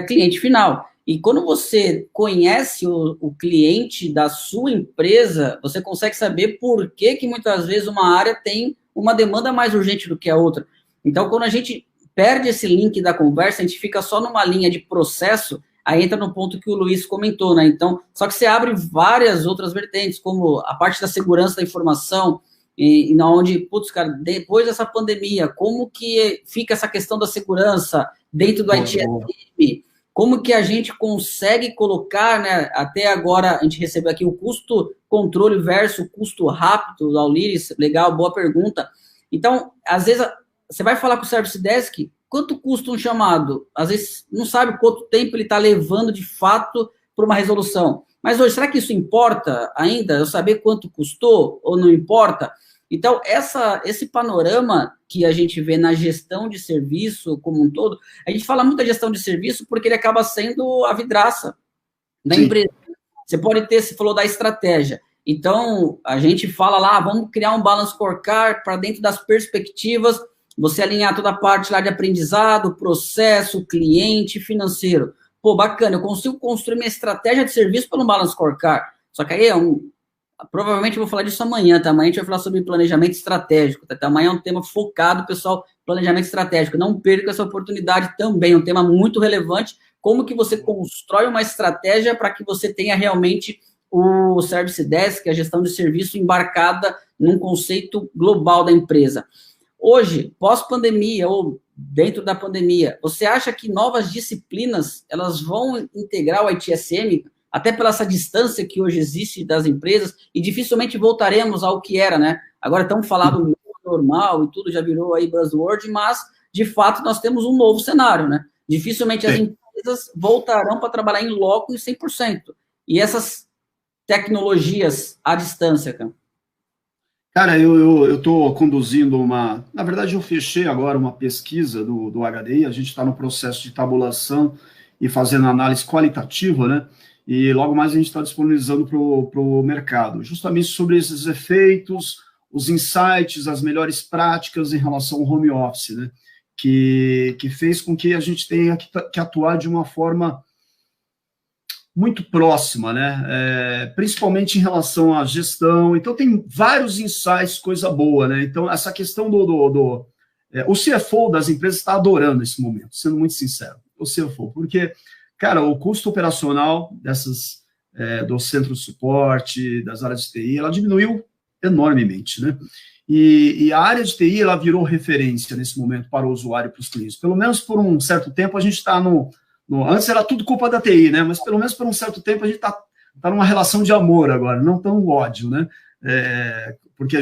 cliente final. E quando você conhece o cliente da sua empresa, você consegue saber por que muitas vezes uma área tem uma demanda mais urgente do que a outra. Então, quando a gente perde esse link da conversa, a gente fica só numa linha de processo, aí entra no ponto que o Luiz comentou, né? Então, só que você abre várias outras vertentes, como a parte da segurança da informação, e onde, cara, depois dessa pandemia, como que fica essa questão da segurança dentro do ITSM? Como que a gente consegue colocar, né, até agora a gente recebeu aqui o custo controle versus custo rápido, da Auliris, legal, boa pergunta. Então, às vezes, você vai falar com o Service Desk, quanto custa um chamado? Às vezes, não sabe quanto tempo ele está levando, de fato, para uma resolução. Mas hoje, será que isso importa ainda? Eu saber quanto custou ou não importa? Então, esse panorama que a gente vê na gestão de serviço como um todo, a gente fala muito da gestão de serviço porque ele acaba sendo a vidraça da empresa. Você pode ter, você falou da estratégia. Então, a gente fala lá, vamos criar um balance scorecard para dentro das perspectivas, você alinhar toda a parte lá de aprendizado, processo, cliente, financeiro. Pô, bacana, eu consigo construir minha estratégia de serviço pelo balance scorecard. Só que aí provavelmente eu vou falar disso amanhã, tá? Amanhã a gente vai falar sobre planejamento estratégico, tá? Amanhã é um tema focado, pessoal, planejamento estratégico. Não perca essa oportunidade também, é um tema muito relevante, como que você constrói uma estratégia para que você tenha realmente o Service Desk, a gestão de serviço embarcada num conceito global da empresa. Hoje, pós-pandemia ou dentro da pandemia, você acha que novas disciplinas, elas vão integrar o ITSM, até pela essa distância que hoje existe das empresas, e dificilmente voltaremos ao que era, né? Agora estamos falando do normal e tudo já virou aí buzzword, mas, de fato, nós temos um novo cenário, né? Dificilmente as empresas voltarão para trabalhar em loco em 100%. E essas tecnologias à distância, cara? Cara, eu estou conduzindo Na verdade, eu fechei agora uma pesquisa do HDI, a gente está no processo de tabulação e fazendo análise qualitativa, né? E logo mais a gente está disponibilizando para o mercado, justamente sobre esses efeitos, os insights, as melhores práticas em relação ao home office, né? Que fez com que a gente tenha que atuar de uma forma muito próxima, né? Principalmente em relação à gestão. Então, tem vários insights, coisa boa, né? Então, essa questão o CFO das empresas está adorando esse momento, sendo muito sincero, o CFO, porque, cara, o custo operacional do centro de suporte, das áreas de TI, ela diminuiu enormemente, né? e a área de TI, ela virou referência nesse momento para o usuário e para os clientes. Pelo menos por um certo tempo, a gente está antes era tudo culpa da TI, né? Mas pelo menos por um certo tempo a gente está numa relação de amor agora, não tão ódio, né? Porque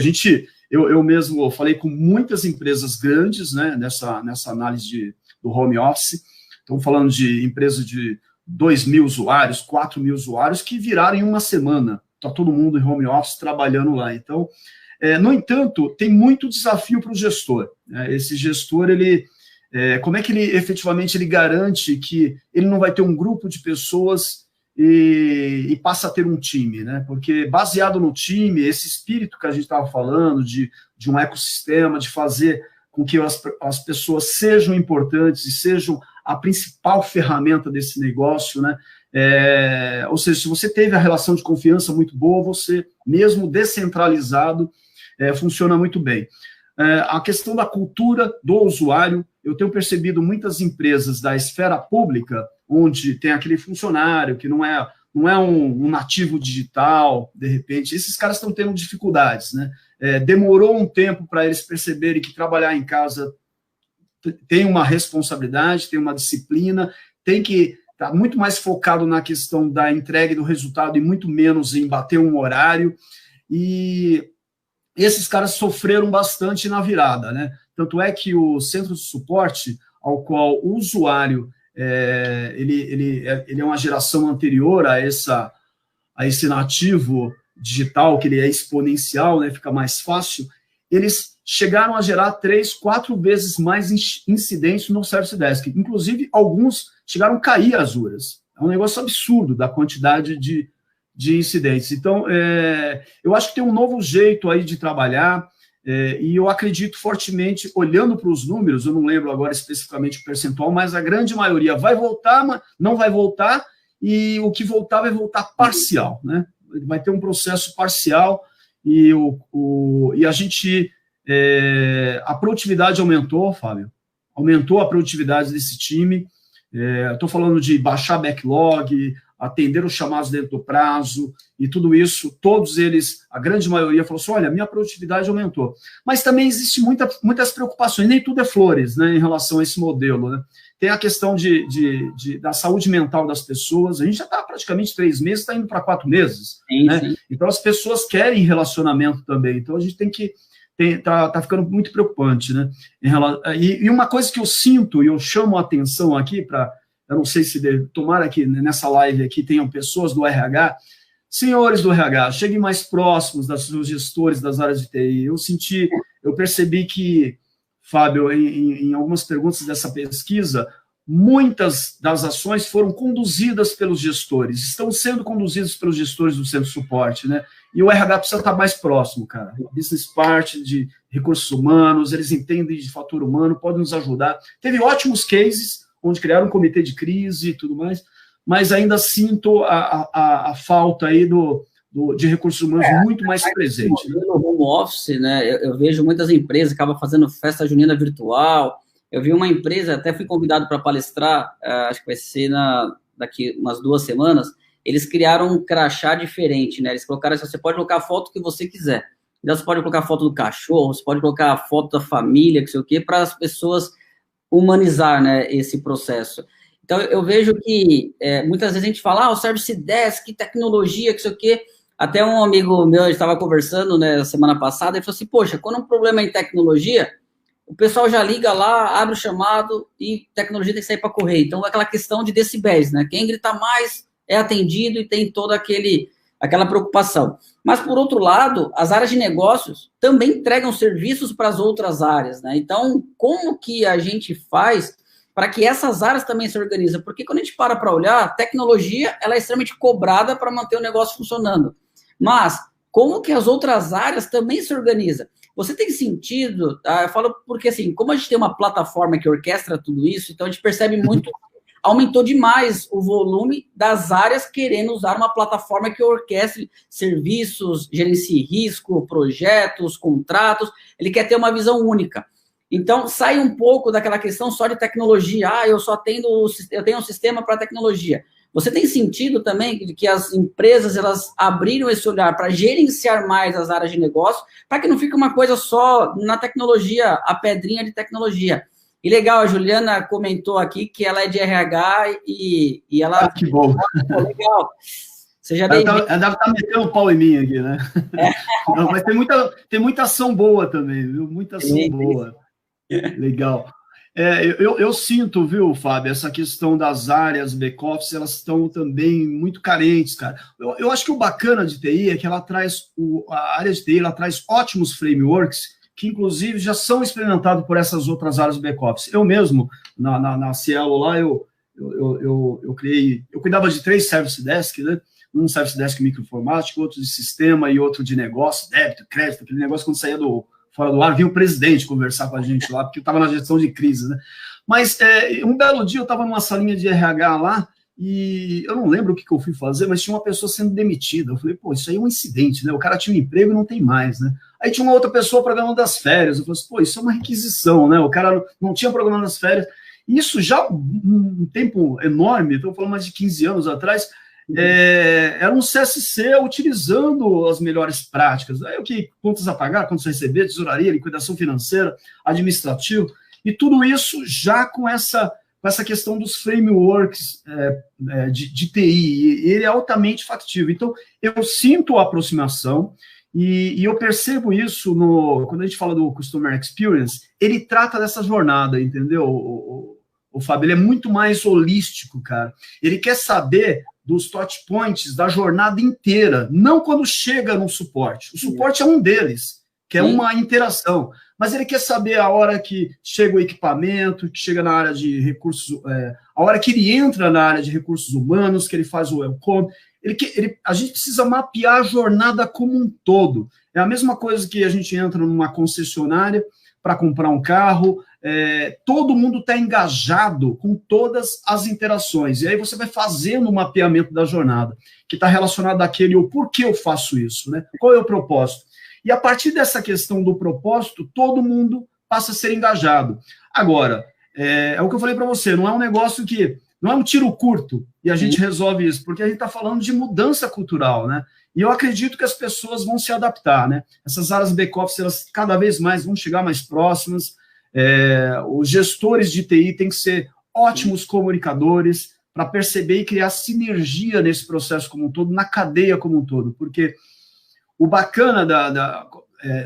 eu mesmo falei com muitas empresas grandes, né, nessa análise do home office. Estamos falando de empresas de 2.000 usuários, 4.000 usuários, que viraram em uma semana. Está todo mundo em home office trabalhando lá. Então, no entanto, tem muito desafio para o gestor. Né? Esse gestor, como é que ele efetivamente ele garante que ele não vai ter um grupo de pessoas e passa a ter um time, né? Porque baseado no time, esse espírito que a gente estava falando, de um ecossistema, de fazer com que as pessoas sejam importantes e sejam a principal ferramenta desse negócio, né? Ou seja, se você teve a relação de confiança muito boa, você, mesmo descentralizado, funciona muito bem. A questão da cultura do usuário, eu tenho percebido muitas empresas da esfera pública, onde tem aquele funcionário que não é um nativo digital, de repente, esses caras estão tendo dificuldades, né? Demorou um tempo para eles perceberem que trabalhar em casa tem uma responsabilidade, tem uma disciplina, tem que estar muito mais focado na questão da entrega e do resultado e muito menos em bater um horário, e esses caras sofreram bastante na virada, né? Tanto é que o centro de suporte, ao qual o usuário, ele é uma geração anterior a esse nativo digital, que ele é exponencial, né? Fica mais fácil, eles chegaram a gerar 3, 4 vezes mais incidentes no Service Desk. Inclusive, alguns chegaram a cair as URAs. É um negócio absurdo da quantidade de incidentes. Então, eu acho que tem um novo jeito aí de trabalhar, e eu acredito fortemente, olhando para os números, eu não lembro agora especificamente o percentual, mas a grande maioria vai voltar, mas não vai voltar, e o que voltar vai voltar parcial, né? Vai ter um processo parcial, e a gente... a produtividade aumentou, Fábio, aumentou a produtividade desse time. Estou falando de baixar backlog, atender os chamados dentro do prazo e tudo isso. Todos eles, a grande maioria falou assim, olha, minha produtividade aumentou. Mas também existe muitas preocupações, nem tudo é flores, né, em relação a esse modelo, né? Tem a questão da saúde mental das pessoas. A gente já está praticamente 3 meses, está indo para 4 meses. Sim, né? sim. Então as pessoas querem relacionamento também. Então a gente tem que tá ficando muito preocupante, né? E uma coisa que eu sinto, e eu chamo a atenção aqui, eu não sei se tomara que nessa live aqui tenham pessoas do RH, senhores do RH, cheguem mais próximos dos seus gestores das áreas de TI. Eu percebi que, Fábio, em algumas perguntas dessa pesquisa, muitas das ações foram conduzidas pelos gestores, estão sendo conduzidas pelos gestores do centro de suporte, né? E o RH precisa estar mais próximo, cara. Business part de recursos humanos, eles entendem de fator humano, podem nos ajudar. Teve ótimos cases, onde criaram um comitê de crise e tudo mais, mas ainda sinto a falta aí de recursos humanos muito mais presente. No home office, né, eu vejo muitas empresas que acabam fazendo festa junina virtual. Eu vi uma empresa, até fui convidado para palestrar, acho que vai ser daqui umas 2 semanas. Eles criaram um crachá diferente, né? Eles colocaram assim, você pode colocar a foto que você quiser. Então, você pode colocar a foto do cachorro, você pode colocar a foto da família, que sei o quê, para as pessoas humanizar, né, esse processo. Então, eu vejo que muitas vezes a gente fala, o Service Desk, que tecnologia, que sei o quê. Até um amigo meu estava conversando, né, semana passada, e falou assim, poxa, quando um problema é em tecnologia, o pessoal já liga lá, abre o chamado e tecnologia tem que sair para correr. Então, aquela questão de decibéis, né? Quem grita mais é atendido e tem toda aquela preocupação. Mas, por outro lado, as áreas de negócios também entregam serviços para as outras áreas, né? Então, como que a gente faz para que essas áreas também se organizem? Porque quando a gente para olhar, a tecnologia ela é extremamente cobrada para manter o negócio funcionando. Mas, como que as outras áreas também se organizam? Você tem sentido, eu falo porque assim, como a gente tem uma plataforma que orquestra tudo isso, então a gente percebe muito, aumentou demais o volume das áreas querendo usar uma plataforma que orquestre serviços, gerencie risco, projetos, contratos, ele quer ter uma visão única. Então, sai um pouco daquela questão só de tecnologia, eu tenho um sistema para tecnologia. Você tem sentido também que as empresas elas abriram esse olhar para gerenciar mais as áreas de negócio, para que não fique uma coisa só na tecnologia, a pedrinha de tecnologia. E legal, a Juliana comentou aqui que ela é de RH e ela... Ah, que bom. Legal. Seja ela deve estar metendo o pau em mim aqui, né? É. Não, mas tem muita ação boa também, viu? Muita ação boa. Legal. Eu sinto, viu, Fábio, essa questão das áreas back-office, elas estão também muito carentes, cara. Eu acho que o bacana de TI é que ela traz, a área de TI, ela traz ótimos frameworks, que inclusive já são experimentados por essas outras áreas back-office. Eu mesmo, na Cielo lá, eu cuidava de 3 service desk, né? Um service desk microinformático, outro de sistema e outro de negócio, débito, crédito, aquele negócio quando saía fora do ar, vinha o presidente conversar com a gente lá, porque eu estava na gestão de crise, né? Mas um belo dia eu estava numa salinha de RH lá, e eu não lembro o que eu fui fazer, mas tinha uma pessoa sendo demitida. Eu falei, pô, isso aí é um incidente, né? O cara tinha um emprego e não tem mais, né? Aí tinha uma outra pessoa programando das férias. Eu falei assim, pô, isso é uma requisição, né? O cara não tinha programado das férias. Isso já um tempo enorme, estou falando mais de 15 anos atrás, era um CSC utilizando as melhores práticas. Aí o que? Contas a pagar, contas a receber, tesouraria, liquidação financeira, administrativo, e tudo isso já com essa questão dos frameworks de TI, e ele é altamente factível. Então, eu sinto a aproximação, e eu percebo isso quando a gente fala do Customer Experience, ele trata dessa jornada, entendeu? O Fábio, ele é muito mais holístico, cara. Ele quer saber dos touch points da jornada inteira, não quando chega no suporte. O suporte é um deles, que é uma interação. Mas ele quer saber a hora que chega o equipamento, que chega na área de recursos, a hora que ele entra na área de recursos humanos, que ele faz o welcome. A gente precisa mapear a jornada como um todo. É a mesma coisa que a gente entra numa concessionária para comprar um carro, todo mundo está engajado com todas as interações, e aí você vai fazendo um mapeamento da jornada, que está relacionado àquele, o porquê eu faço isso, né? Qual é o propósito? E a partir dessa questão do propósito, todo mundo passa a ser engajado. Agora, é o que eu falei para você, não é um negócio que, não é um tiro curto, e a gente resolve isso, porque a gente está falando de mudança cultural, né? E eu acredito que as pessoas vão se adaptar, né? Essas áreas back-office, elas cada vez mais vão chegar mais próximas. Os gestores de TI têm que ser ótimos comunicadores para perceber e criar sinergia nesse processo como um todo, na cadeia como um todo, porque o bacana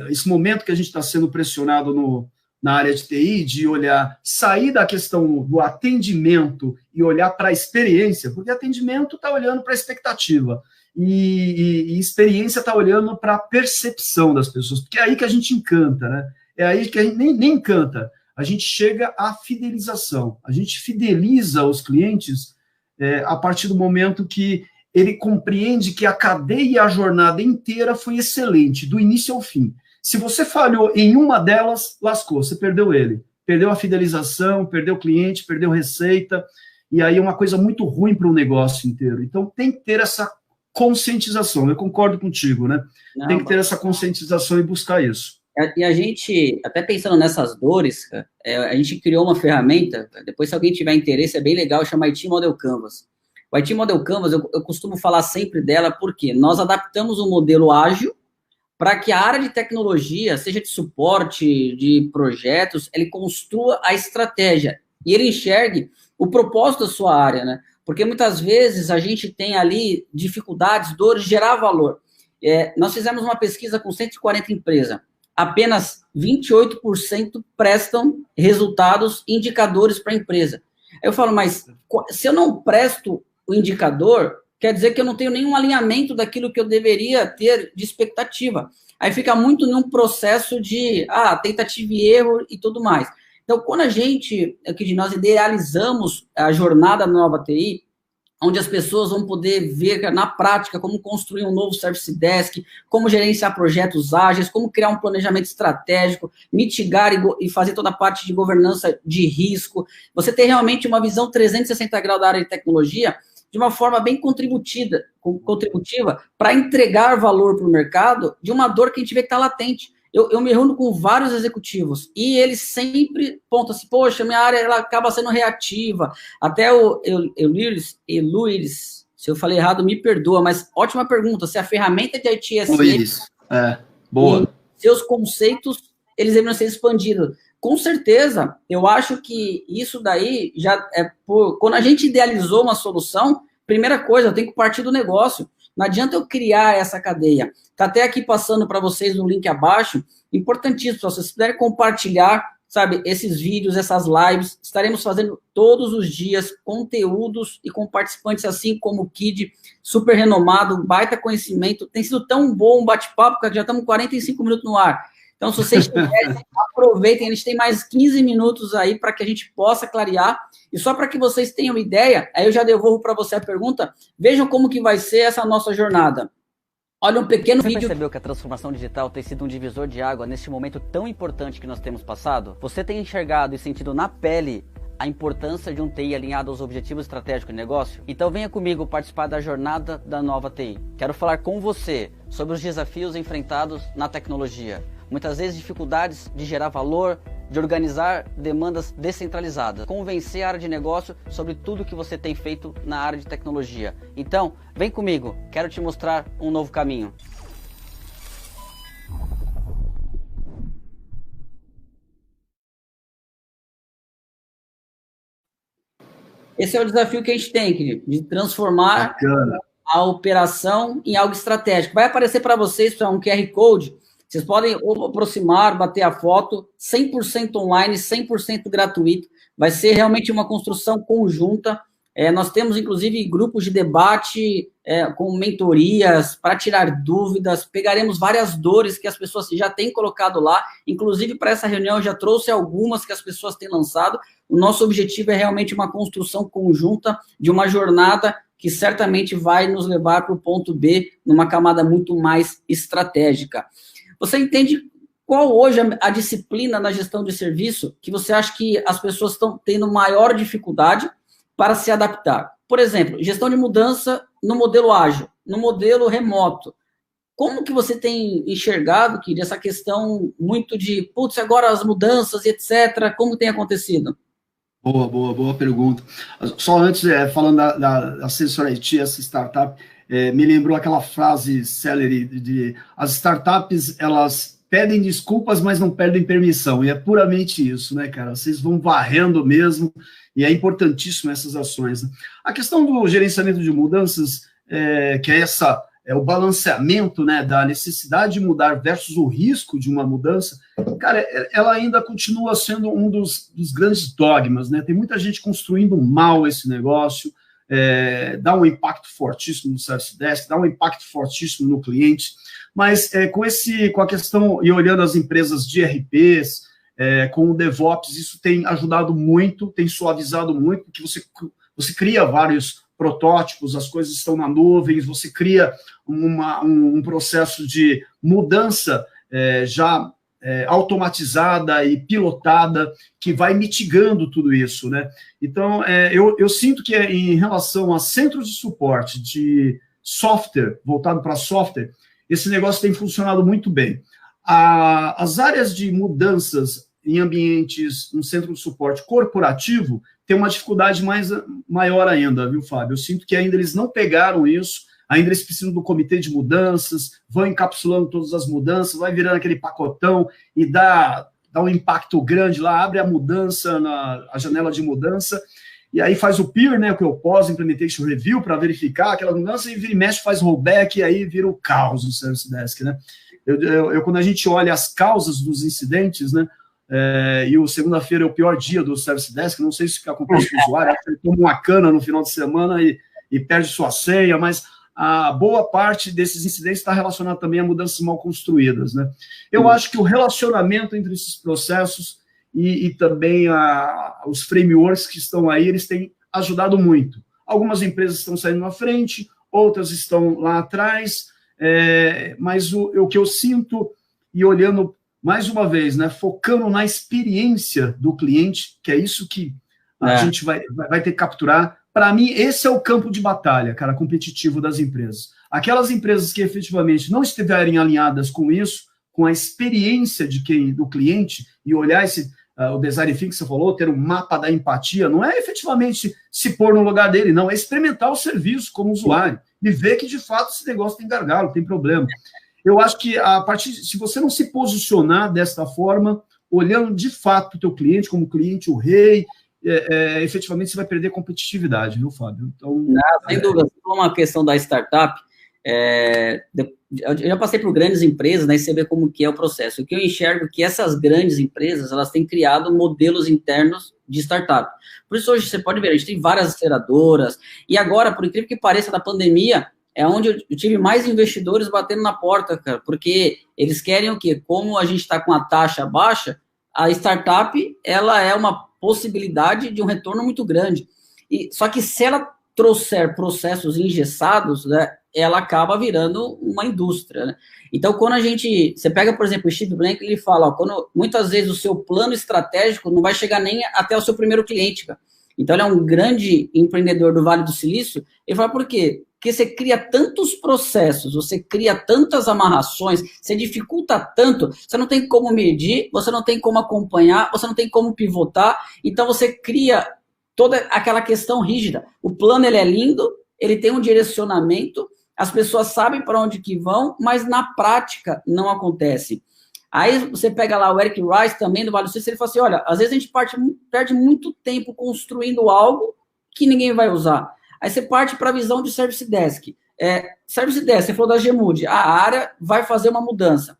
esse momento que a gente está sendo pressionado na área de TI, de olhar, sair da questão do atendimento e olhar para a experiência, porque atendimento está olhando para a expectativa, e experiência está olhando para a percepção das pessoas, porque é aí que a gente encanta, né? É aí que a gente nem encanta, a gente chega à fidelização, a gente fideliza os clientes a partir do momento que ele compreende que a cadeia e a jornada inteira foi excelente, do início ao fim. Se você falhou em uma delas, lascou, você perdeu ele. Perdeu a fidelização, perdeu o cliente, perdeu receita, e aí é uma coisa muito ruim para o negócio inteiro. Então, tem que ter essa conscientização, eu concordo contigo, né? Não, tem que ter essa conscientização e buscar isso. E a gente, até pensando nessas dores, a gente criou uma ferramenta, depois se alguém tiver interesse, é bem legal, chama IT Model Canvas. O IT Model Canvas, eu costumo falar sempre dela, porque nós adaptamos um modelo ágil para que a área de tecnologia, seja de suporte, de projetos, ele construa a estratégia e ele enxergue o propósito da sua área, né? Porque muitas vezes a gente tem ali dificuldades, dores, de gerar valor. Nós fizemos uma pesquisa com 140 empresas, apenas 28% prestam resultados, indicadores para a empresa. Eu falo, mas se eu não presto o indicador, quer dizer que eu não tenho nenhum alinhamento daquilo que eu deveria ter de expectativa. Aí fica muito num processo de tentativa e erro e tudo mais. Então, quando nós idealizamos a jornada da nova TI, onde as pessoas vão poder ver na prática como construir um novo service desk, como gerenciar projetos ágeis, como criar um planejamento estratégico, mitigar e fazer toda a parte de governança de risco. Você tem realmente uma visão 360 graus da área de tecnologia de uma forma bem contributiva para entregar valor para o mercado de uma dor que a gente vê que está latente. eu me reúno com vários executivos e eles sempre pontam assim, poxa, minha área ela acaba sendo reativa. Até o Luiz, se eu falei errado, me perdoa, mas ótima pergunta, se a ferramenta de ITSM boa. E seus conceitos, eles deveriam ser expandidos. Com certeza, eu acho que isso daí já quando a gente idealizou uma solução, primeira coisa, eu tenho que partir do negócio. Não adianta eu criar essa cadeia. Está até aqui passando para vocês no link abaixo. Importantíssimo, se vocês puderem compartilhar, sabe, esses vídeos, essas lives. Estaremos fazendo todos os dias conteúdos e com participantes assim como o Kid, super renomado, baita conhecimento. Tem sido tão bom o bate-papo, que já estamos 45 minutos no ar. Então, se vocês quiserem, aproveitem. A gente tem mais 15 minutos aí para que a gente possa clarear. E só para que vocês tenham ideia, aí eu já devolvo para você a pergunta. Vejam como que vai ser essa nossa jornada. Olha um pequeno vídeo. Você percebeu que a transformação digital tem sido um divisor de água neste momento tão importante que nós temos passado? Você tem enxergado e sentido na pele a importância de um TI alinhado aos objetivos estratégicos de negócio? Então venha comigo participar da jornada da nova TI. Quero falar com você sobre os desafios enfrentados na tecnologia. Muitas vezes dificuldades de gerar valor, de organizar demandas descentralizadas, convencer a área de negócio sobre tudo que você tem feito na área de tecnologia. Então, vem comigo, quero te mostrar um novo caminho. Esse é o desafio que a gente tem, de transformar a operação em algo estratégico. Vai aparecer para vocês um QR Code. Vocês podem aproximar, bater a foto, 100% online, 100% gratuito. Vai ser realmente uma construção conjunta. Nós temos, inclusive, grupos de debate com mentorias para tirar dúvidas. Pegaremos várias dores que as pessoas já têm colocado lá. Inclusive, para essa reunião, eu já trouxe algumas que as pessoas têm lançado. O nosso objetivo é realmente uma construção conjunta de uma jornada que certamente vai nos levar para o ponto B, numa camada muito mais estratégica. Você entende qual hoje a disciplina na gestão de serviço que você acha que as pessoas estão tendo maior dificuldade para se adaptar? Por exemplo, gestão de mudança no modelo ágil, no modelo remoto. Como que você tem enxergado, Kid, essa questão muito de, putz, agora as mudanças e etc., como tem acontecido? Boa pergunta. Só antes, falando da Sensor IT, essa startup, me lembrou aquela frase célere de as startups, elas pedem desculpas, mas não pedem permissão, e é puramente isso, né, cara? Vocês vão varrendo mesmo, e é importantíssimo essas ações, né? A questão do gerenciamento de mudanças, que é o balanceamento, né, da necessidade de mudar versus o risco de uma mudança, cara, ela ainda continua sendo um dos grandes dogmas, né? Tem muita gente construindo mal esse negócio, dá um impacto fortíssimo no Service Desk, dá um impacto fortíssimo no cliente, mas com a questão, e olhando as empresas de RPs, com o DevOps, isso tem ajudado muito, tem suavizado muito, porque você cria vários protótipos, as coisas estão na nuvem, você cria um processo de mudança automatizada e pilotada, que vai mitigando tudo isso, né? Então, eu sinto que em relação a centros de suporte de software, voltado para software, esse negócio tem funcionado muito bem. As áreas de mudanças em ambientes, um centro de suporte corporativo, tem uma dificuldade maior ainda, viu, Fábio? Eu sinto que ainda eles não pegaram isso, ainda eles precisam do comitê de mudanças, vão encapsulando todas as mudanças, vai virando aquele pacotão e dá um impacto grande lá, abre a mudança, a janela de mudança, e aí faz o PIR, né, que é o Post-Implementation Review, para verificar aquela mudança, e vira e mexe, faz rollback, e aí vira o caos no Service Desk, né? Quando a gente olha as causas dos incidentes, né, e o segunda-feira é o pior dia do Service Desk, não sei se o que acontece com o usuário, acho que ele toma uma cana no final de semana e perde sua senha, mas a boa parte desses incidentes está relacionada também a mudanças mal construídas, né? Eu acho que o relacionamento entre esses processos e também os frameworks que estão aí, eles têm ajudado muito. Algumas empresas estão saindo na frente, outras estão lá atrás, mas o que eu sinto, e olhando mais uma vez, né, focando na experiência do cliente, que é isso que a gente vai ter que capturar. Para mim, esse é o campo de batalha, cara, competitivo das empresas. Aquelas empresas que efetivamente não estiverem alinhadas com isso, com a experiência do cliente e olhar o design thinking que você falou, ter um mapa da empatia, não é efetivamente se pôr no lugar dele, não, é experimentar o serviço como usuário e ver que, de fato, esse negócio tem gargalo, tem problema. Eu acho que, se você não se posicionar desta forma, olhando de fato o teu cliente como cliente, o rei, efetivamente você vai perder competitividade, viu, Fábio? Então, sem dúvida, uma questão da startup, eu já passei por grandes empresas, né, e você vê como que é o processo. O que eu enxergo é que essas grandes empresas, elas têm criado modelos internos de startup. Por isso, hoje, você pode ver, a gente tem várias aceleradoras, e agora, por incrível que pareça, da pandemia, é onde eu tive mais investidores batendo na porta, cara, porque eles querem o quê? Como a gente está com a taxa baixa, a startup, ela é uma possibilidade de um retorno muito grande. Só que se ela trouxer processos engessados, né, ela acaba virando uma indústria, né? Então, quando você pega, por exemplo, o Steve Blank, ele fala, quando muitas vezes o seu plano estratégico não vai chegar nem até o seu primeiro cliente, cara. Então, ele é um grande empreendedor do Vale do Silício. Ele fala, por quê? Porque você cria tantos processos, você cria tantas amarrações, você dificulta tanto, você não tem como medir, você não tem como acompanhar, você não tem como pivotar, então você cria toda aquela questão rígida. O plano, ele é lindo, ele tem um direcionamento, as pessoas sabem para onde que vão, mas na prática não acontece. Aí você pega lá o Eric Rice também do Vale do Silício, ele fala assim, olha, às vezes a gente perde muito tempo construindo algo que ninguém vai usar. Aí você parte para a visão de Service Desk. Service Desk, você falou da Gemood, a área vai fazer uma mudança.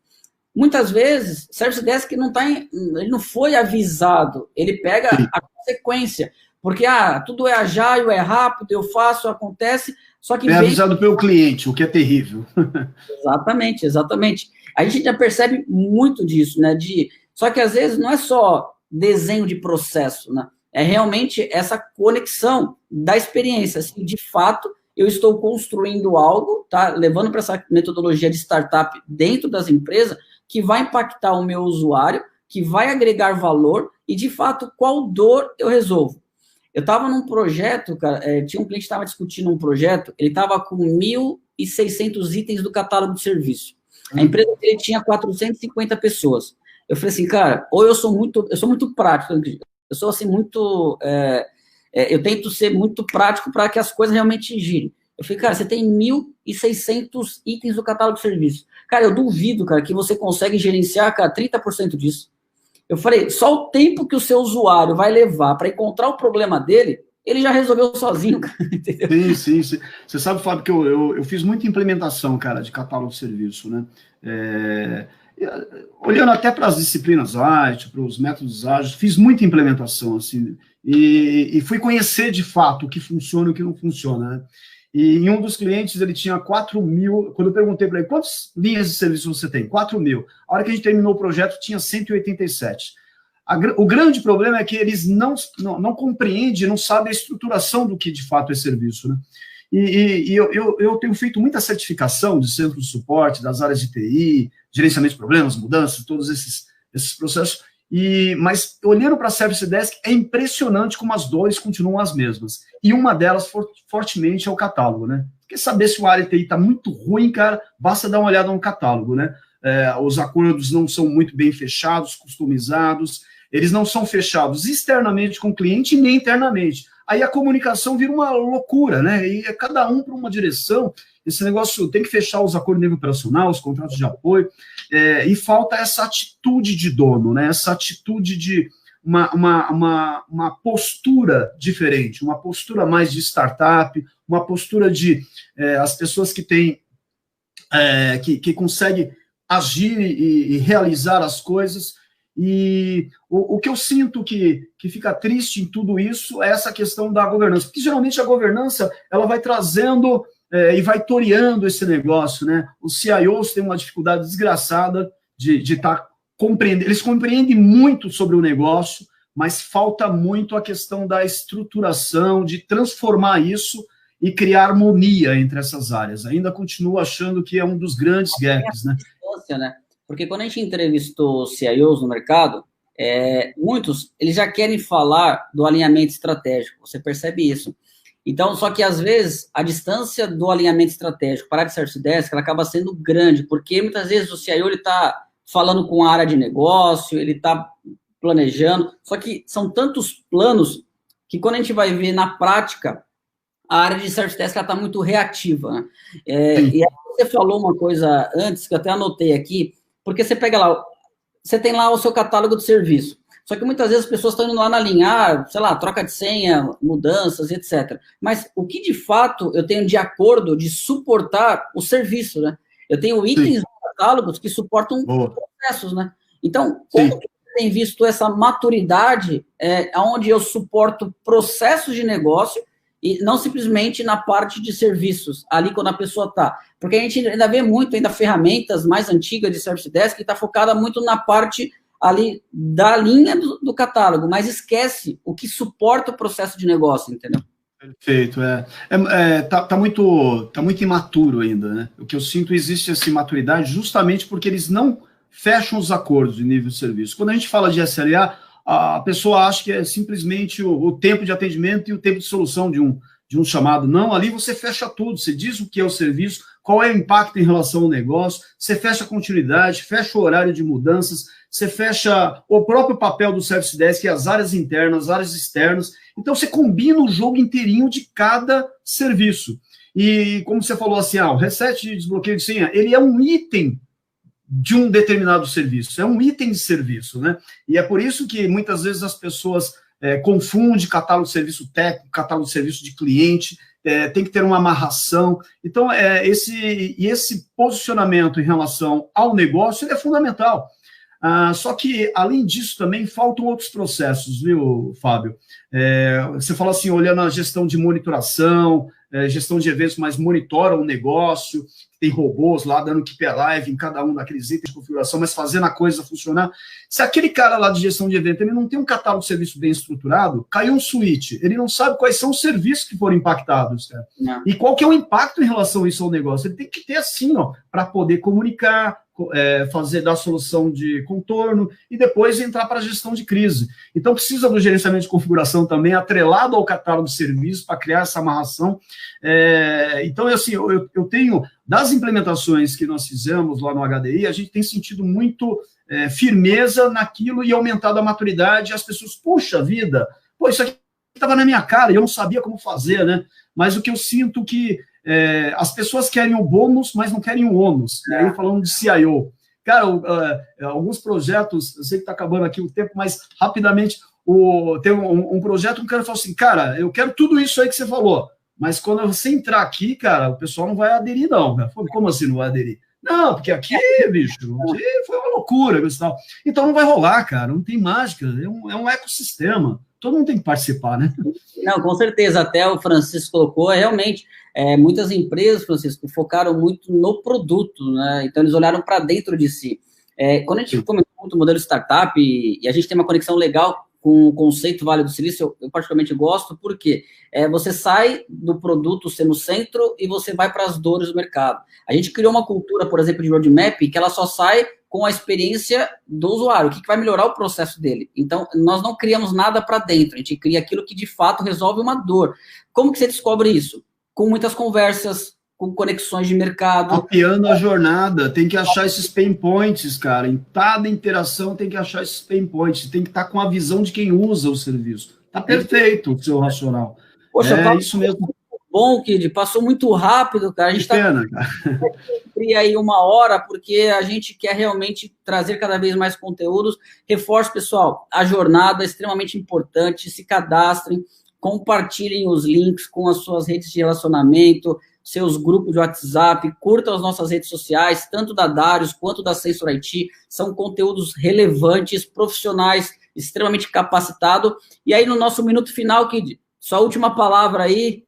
Muitas vezes, Service Desk ele não foi avisado, ele pega a consequência, porque tudo é agile, é rápido, eu faço, acontece, só que... É avisado pelo cliente, o que é terrível. Exatamente. A gente já percebe muito disso, né? Só que às vezes não é só desenho de processo, né? É realmente essa conexão da experiência. Assim, de fato, eu estou construindo algo, tá? Levando para essa metodologia de startup dentro das empresas, que vai impactar o meu usuário, que vai agregar valor e, de fato, qual dor eu resolvo. Eu estava num projeto, cara, tinha um cliente que estava discutindo um projeto, ele estava com 1.600 itens do catálogo de serviço. A empresa dele tinha 450 pessoas. Eu falei assim, cara, ou eu sou muito prático, eu sou assim muito, eu tento ser muito prático para que as coisas realmente girem. Eu falei, cara, você tem 1.600 itens do catálogo de serviço. Cara, eu duvido, cara, que você consegue gerenciar, cara, 30% disso. Eu falei, só o tempo que o seu usuário vai levar para encontrar o problema dele, ele já resolveu sozinho, cara, entendeu? Sim. Você sabe, Fábio, que eu fiz muita implementação, cara, de catálogo de serviço, né? Olhando até para as disciplinas ágeis, para os métodos ágeis, fiz muita implementação, assim, e fui conhecer, de fato, o que funciona e o que não funciona, né? E em um dos clientes, ele tinha 4.000, quando eu perguntei para ele, quantas linhas de serviço você tem? 4.000. A hora que a gente terminou o projeto, tinha 187. O grande problema é que eles não compreendem, não sabem a estruturação do que de fato é serviço, né? E eu tenho feito muita certificação de centro de suporte, das áreas de TI, gerenciamento de problemas, mudanças, todos esses processos, mas olhando para a Service Desk, é impressionante como as dores continuam as mesmas. E uma delas, fortemente, é o catálogo, né? Porque saber se o área de TI está muito ruim, cara, basta dar uma olhada no catálogo, né? Os acordos não são muito bem fechados, customizados, eles não são fechados externamente com o cliente nem internamente. Aí a comunicação vira uma loucura, né? E é cada um para uma direção. Esse negócio tem que fechar os acordos de nível operacional, os contratos de apoio, e falta essa atitude de dono, né? Essa atitude de uma postura diferente, uma postura mais de startup, uma postura de as pessoas que têm, que conseguem agir e realizar as coisas. E o que eu sinto que fica triste em tudo isso é essa questão da governança, porque geralmente a governança ela vai trazendo e vai toreando esse negócio, né? Os CIOs têm uma dificuldade desgraçada de estar compreendendo, eles compreendem muito sobre o negócio, mas falta muito a questão da estruturação, de transformar isso e criar harmonia entre essas áreas. Ainda continuo achando que é um dos grandes gaps, né? Porque quando a gente entrevistou CIOs no mercado, muitos, eles já querem falar do alinhamento estratégico, você percebe isso. Então, só que às vezes, a distância do alinhamento estratégico para a Service Desk, ela acaba sendo grande, porque muitas vezes o CIO está falando com a área de negócio, ele está planejando, só que são tantos planos que quando a gente vai ver na prática, a área de Service Desk está muito reativa, né? E aí você falou uma coisa antes, que eu até anotei aqui, porque você pega lá, você tem lá o seu catálogo de serviço, só que muitas vezes as pessoas estão indo lá na linha, sei lá, troca de senha, mudanças, etc. Mas o que de fato eu tenho de acordo de suportar o serviço, né? Eu tenho itens no catálogo que suportam processos, né? Então, como você tem visto essa maturidade onde eu suporto processos de negócio e não simplesmente na parte de serviços, ali quando a pessoa está? Porque a gente ainda vê muito ainda ferramentas mais antigas de Service Desk que está focada muito na parte ali da linha do catálogo, mas esquece o que suporta o processo de negócio, entendeu? Perfeito, tá muito imaturo ainda, né? O que eu sinto, existe essa imaturidade justamente porque eles não fecham os acordos de nível de serviço. Quando a gente fala de SLA, a pessoa acha que é simplesmente o tempo de atendimento e o tempo de solução de um chamado. Não, ali você fecha tudo, você diz o que é o serviço, qual é o impacto em relação ao negócio, você fecha a continuidade, fecha o horário de mudanças, você fecha o próprio papel do Service Desk, as áreas internas, as áreas externas. Então, você combina o jogo inteirinho de cada serviço. E, como você falou assim, o reset de desbloqueio de senha, ele é um item de um determinado serviço, é um item de serviço, né? E é por isso que, muitas vezes, as pessoas confundem catálogo de serviço técnico, catálogo de serviço de cliente, tem que ter uma amarração. Então, esse posicionamento em relação ao negócio, ele é fundamental. Só que, além disso, também faltam outros processos, viu, Fábio? Você fala assim, olhando a gestão de monitoração, gestão de eventos, mas monitora o negócio, tem robôs lá dando keep alive em cada um daqueles itens de configuração, mas fazendo a coisa funcionar. Se aquele cara lá de gestão de evento, ele não tem um catálogo de serviço bem estruturado, caiu um switch, ele não sabe quais são os serviços que foram impactados, cara. E qual que é o impacto em relação a isso ao negócio. Ele tem que ter assim, para poder comunicar, dar solução de contorno e depois entrar para a gestão de crise. Então, precisa do gerenciamento de configuração também, atrelado ao catálogo de serviços, para criar essa amarração. Então, assim, eu tenho, das implementações que nós fizemos lá no HDI, a gente tem sentido muito firmeza naquilo e aumentado a maturidade, e as pessoas, puxa vida, isso aqui estava na minha cara e eu não sabia como fazer, né? Mas o que eu sinto que as pessoas querem o bônus, mas não querem o ônus. E aí, falando de CIO. Cara, alguns projetos, eu sei que está acabando aqui o tempo, mas rapidamente, tem um projeto que o cara falou assim, cara, eu quero tudo isso aí que você falou, mas quando você entrar aqui, cara, o pessoal não vai aderir, não. Cara. Como assim não vai aderir? Não, porque aqui, bicho, aqui foi uma loucura. Então não vai rolar, cara, não tem mágica, é um ecossistema. Todo mundo tem que participar, né? Não, com certeza, até o Francisco colocou, realmente, muitas empresas, Francisco, focaram muito no produto, né? Então eles olharam para dentro de si. Quando a gente comentou muito o modelo startup, e a gente tem uma conexão legal com o conceito Vale do Silício, eu particularmente gosto, porque você sai do produto ser no centro e você vai para as dores do mercado. A gente criou uma cultura, por exemplo, de roadmap, que ela só sai com a experiência do usuário, o que vai melhorar o processo dele. Então, nós não criamos nada para dentro, a gente cria aquilo que, de fato, resolve uma dor. Como que você descobre isso? Com muitas conversas, com conexões de mercado. Mapeando a jornada, tem que achar esses pain points, cara. Em cada interação tem que achar esses pain points, tem que estar com a visão de quem usa o serviço. Tá perfeito o seu racional. Poxa, isso mesmo. Bom, Kid, passou muito rápido, cara. A gente está aí 1 hora, porque a gente quer realmente trazer cada vez mais conteúdos. Reforço, pessoal, a jornada é extremamente importante. Se cadastrem, compartilhem os links com as suas redes de relacionamento, seus grupos de WhatsApp, curtam as nossas redes sociais, tanto da Darius quanto da Sensor IT. São conteúdos relevantes, profissionais, extremamente capacitados. E aí, no nosso minuto final, Kid, sua última palavra aí,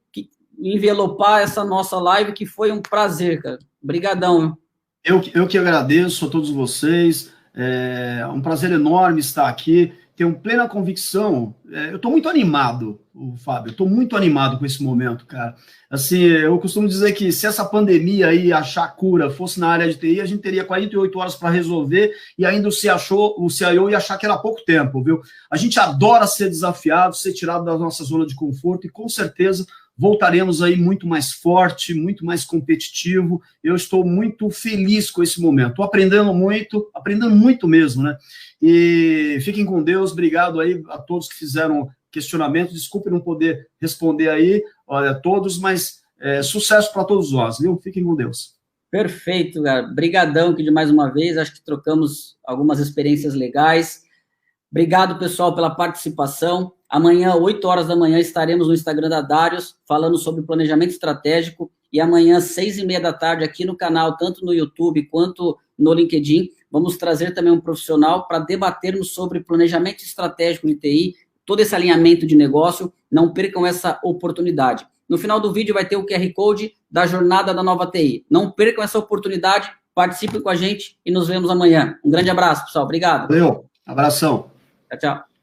envelopar essa nossa live, que foi um prazer, cara. Obrigadão. Eu que agradeço a todos vocês, é um prazer enorme estar aqui, tenho plena convicção, eu estou muito animado, Fábio, estou muito animado com esse momento, cara. Assim, eu costumo dizer que se essa pandemia aí, achar cura, fosse na área de TI, a gente teria 48 horas para resolver e ainda o CIO ia achar que era pouco tempo, viu? A gente adora ser desafiado, ser tirado da nossa zona de conforto e com certeza voltaremos aí muito mais forte, muito mais competitivo. Eu estou muito feliz com esse momento. Estou aprendendo muito mesmo, né? E fiquem com Deus. Obrigado aí a todos que fizeram questionamento. Desculpe não poder responder aí, olha, a todos, mas sucesso para todos nós, viu? Fiquem com Deus. Perfeito, cara. Brigadão aqui de mais uma vez. Acho que trocamos algumas experiências legais. Obrigado, pessoal, pela participação. Amanhã, 8 horas da manhã, estaremos no Instagram da Darius, falando sobre planejamento estratégico. E amanhã, 6h30 da tarde, aqui no canal, tanto no YouTube quanto no LinkedIn, vamos trazer também um profissional para debatermos sobre planejamento estratégico de TI, todo esse alinhamento de negócio. Não percam essa oportunidade. No final do vídeo vai ter o QR Code da Jornada da Nova TI. Não percam essa oportunidade, participem com a gente e nos vemos amanhã. Um grande abraço, pessoal. Obrigado. Valeu, abração. Tchau, tchau.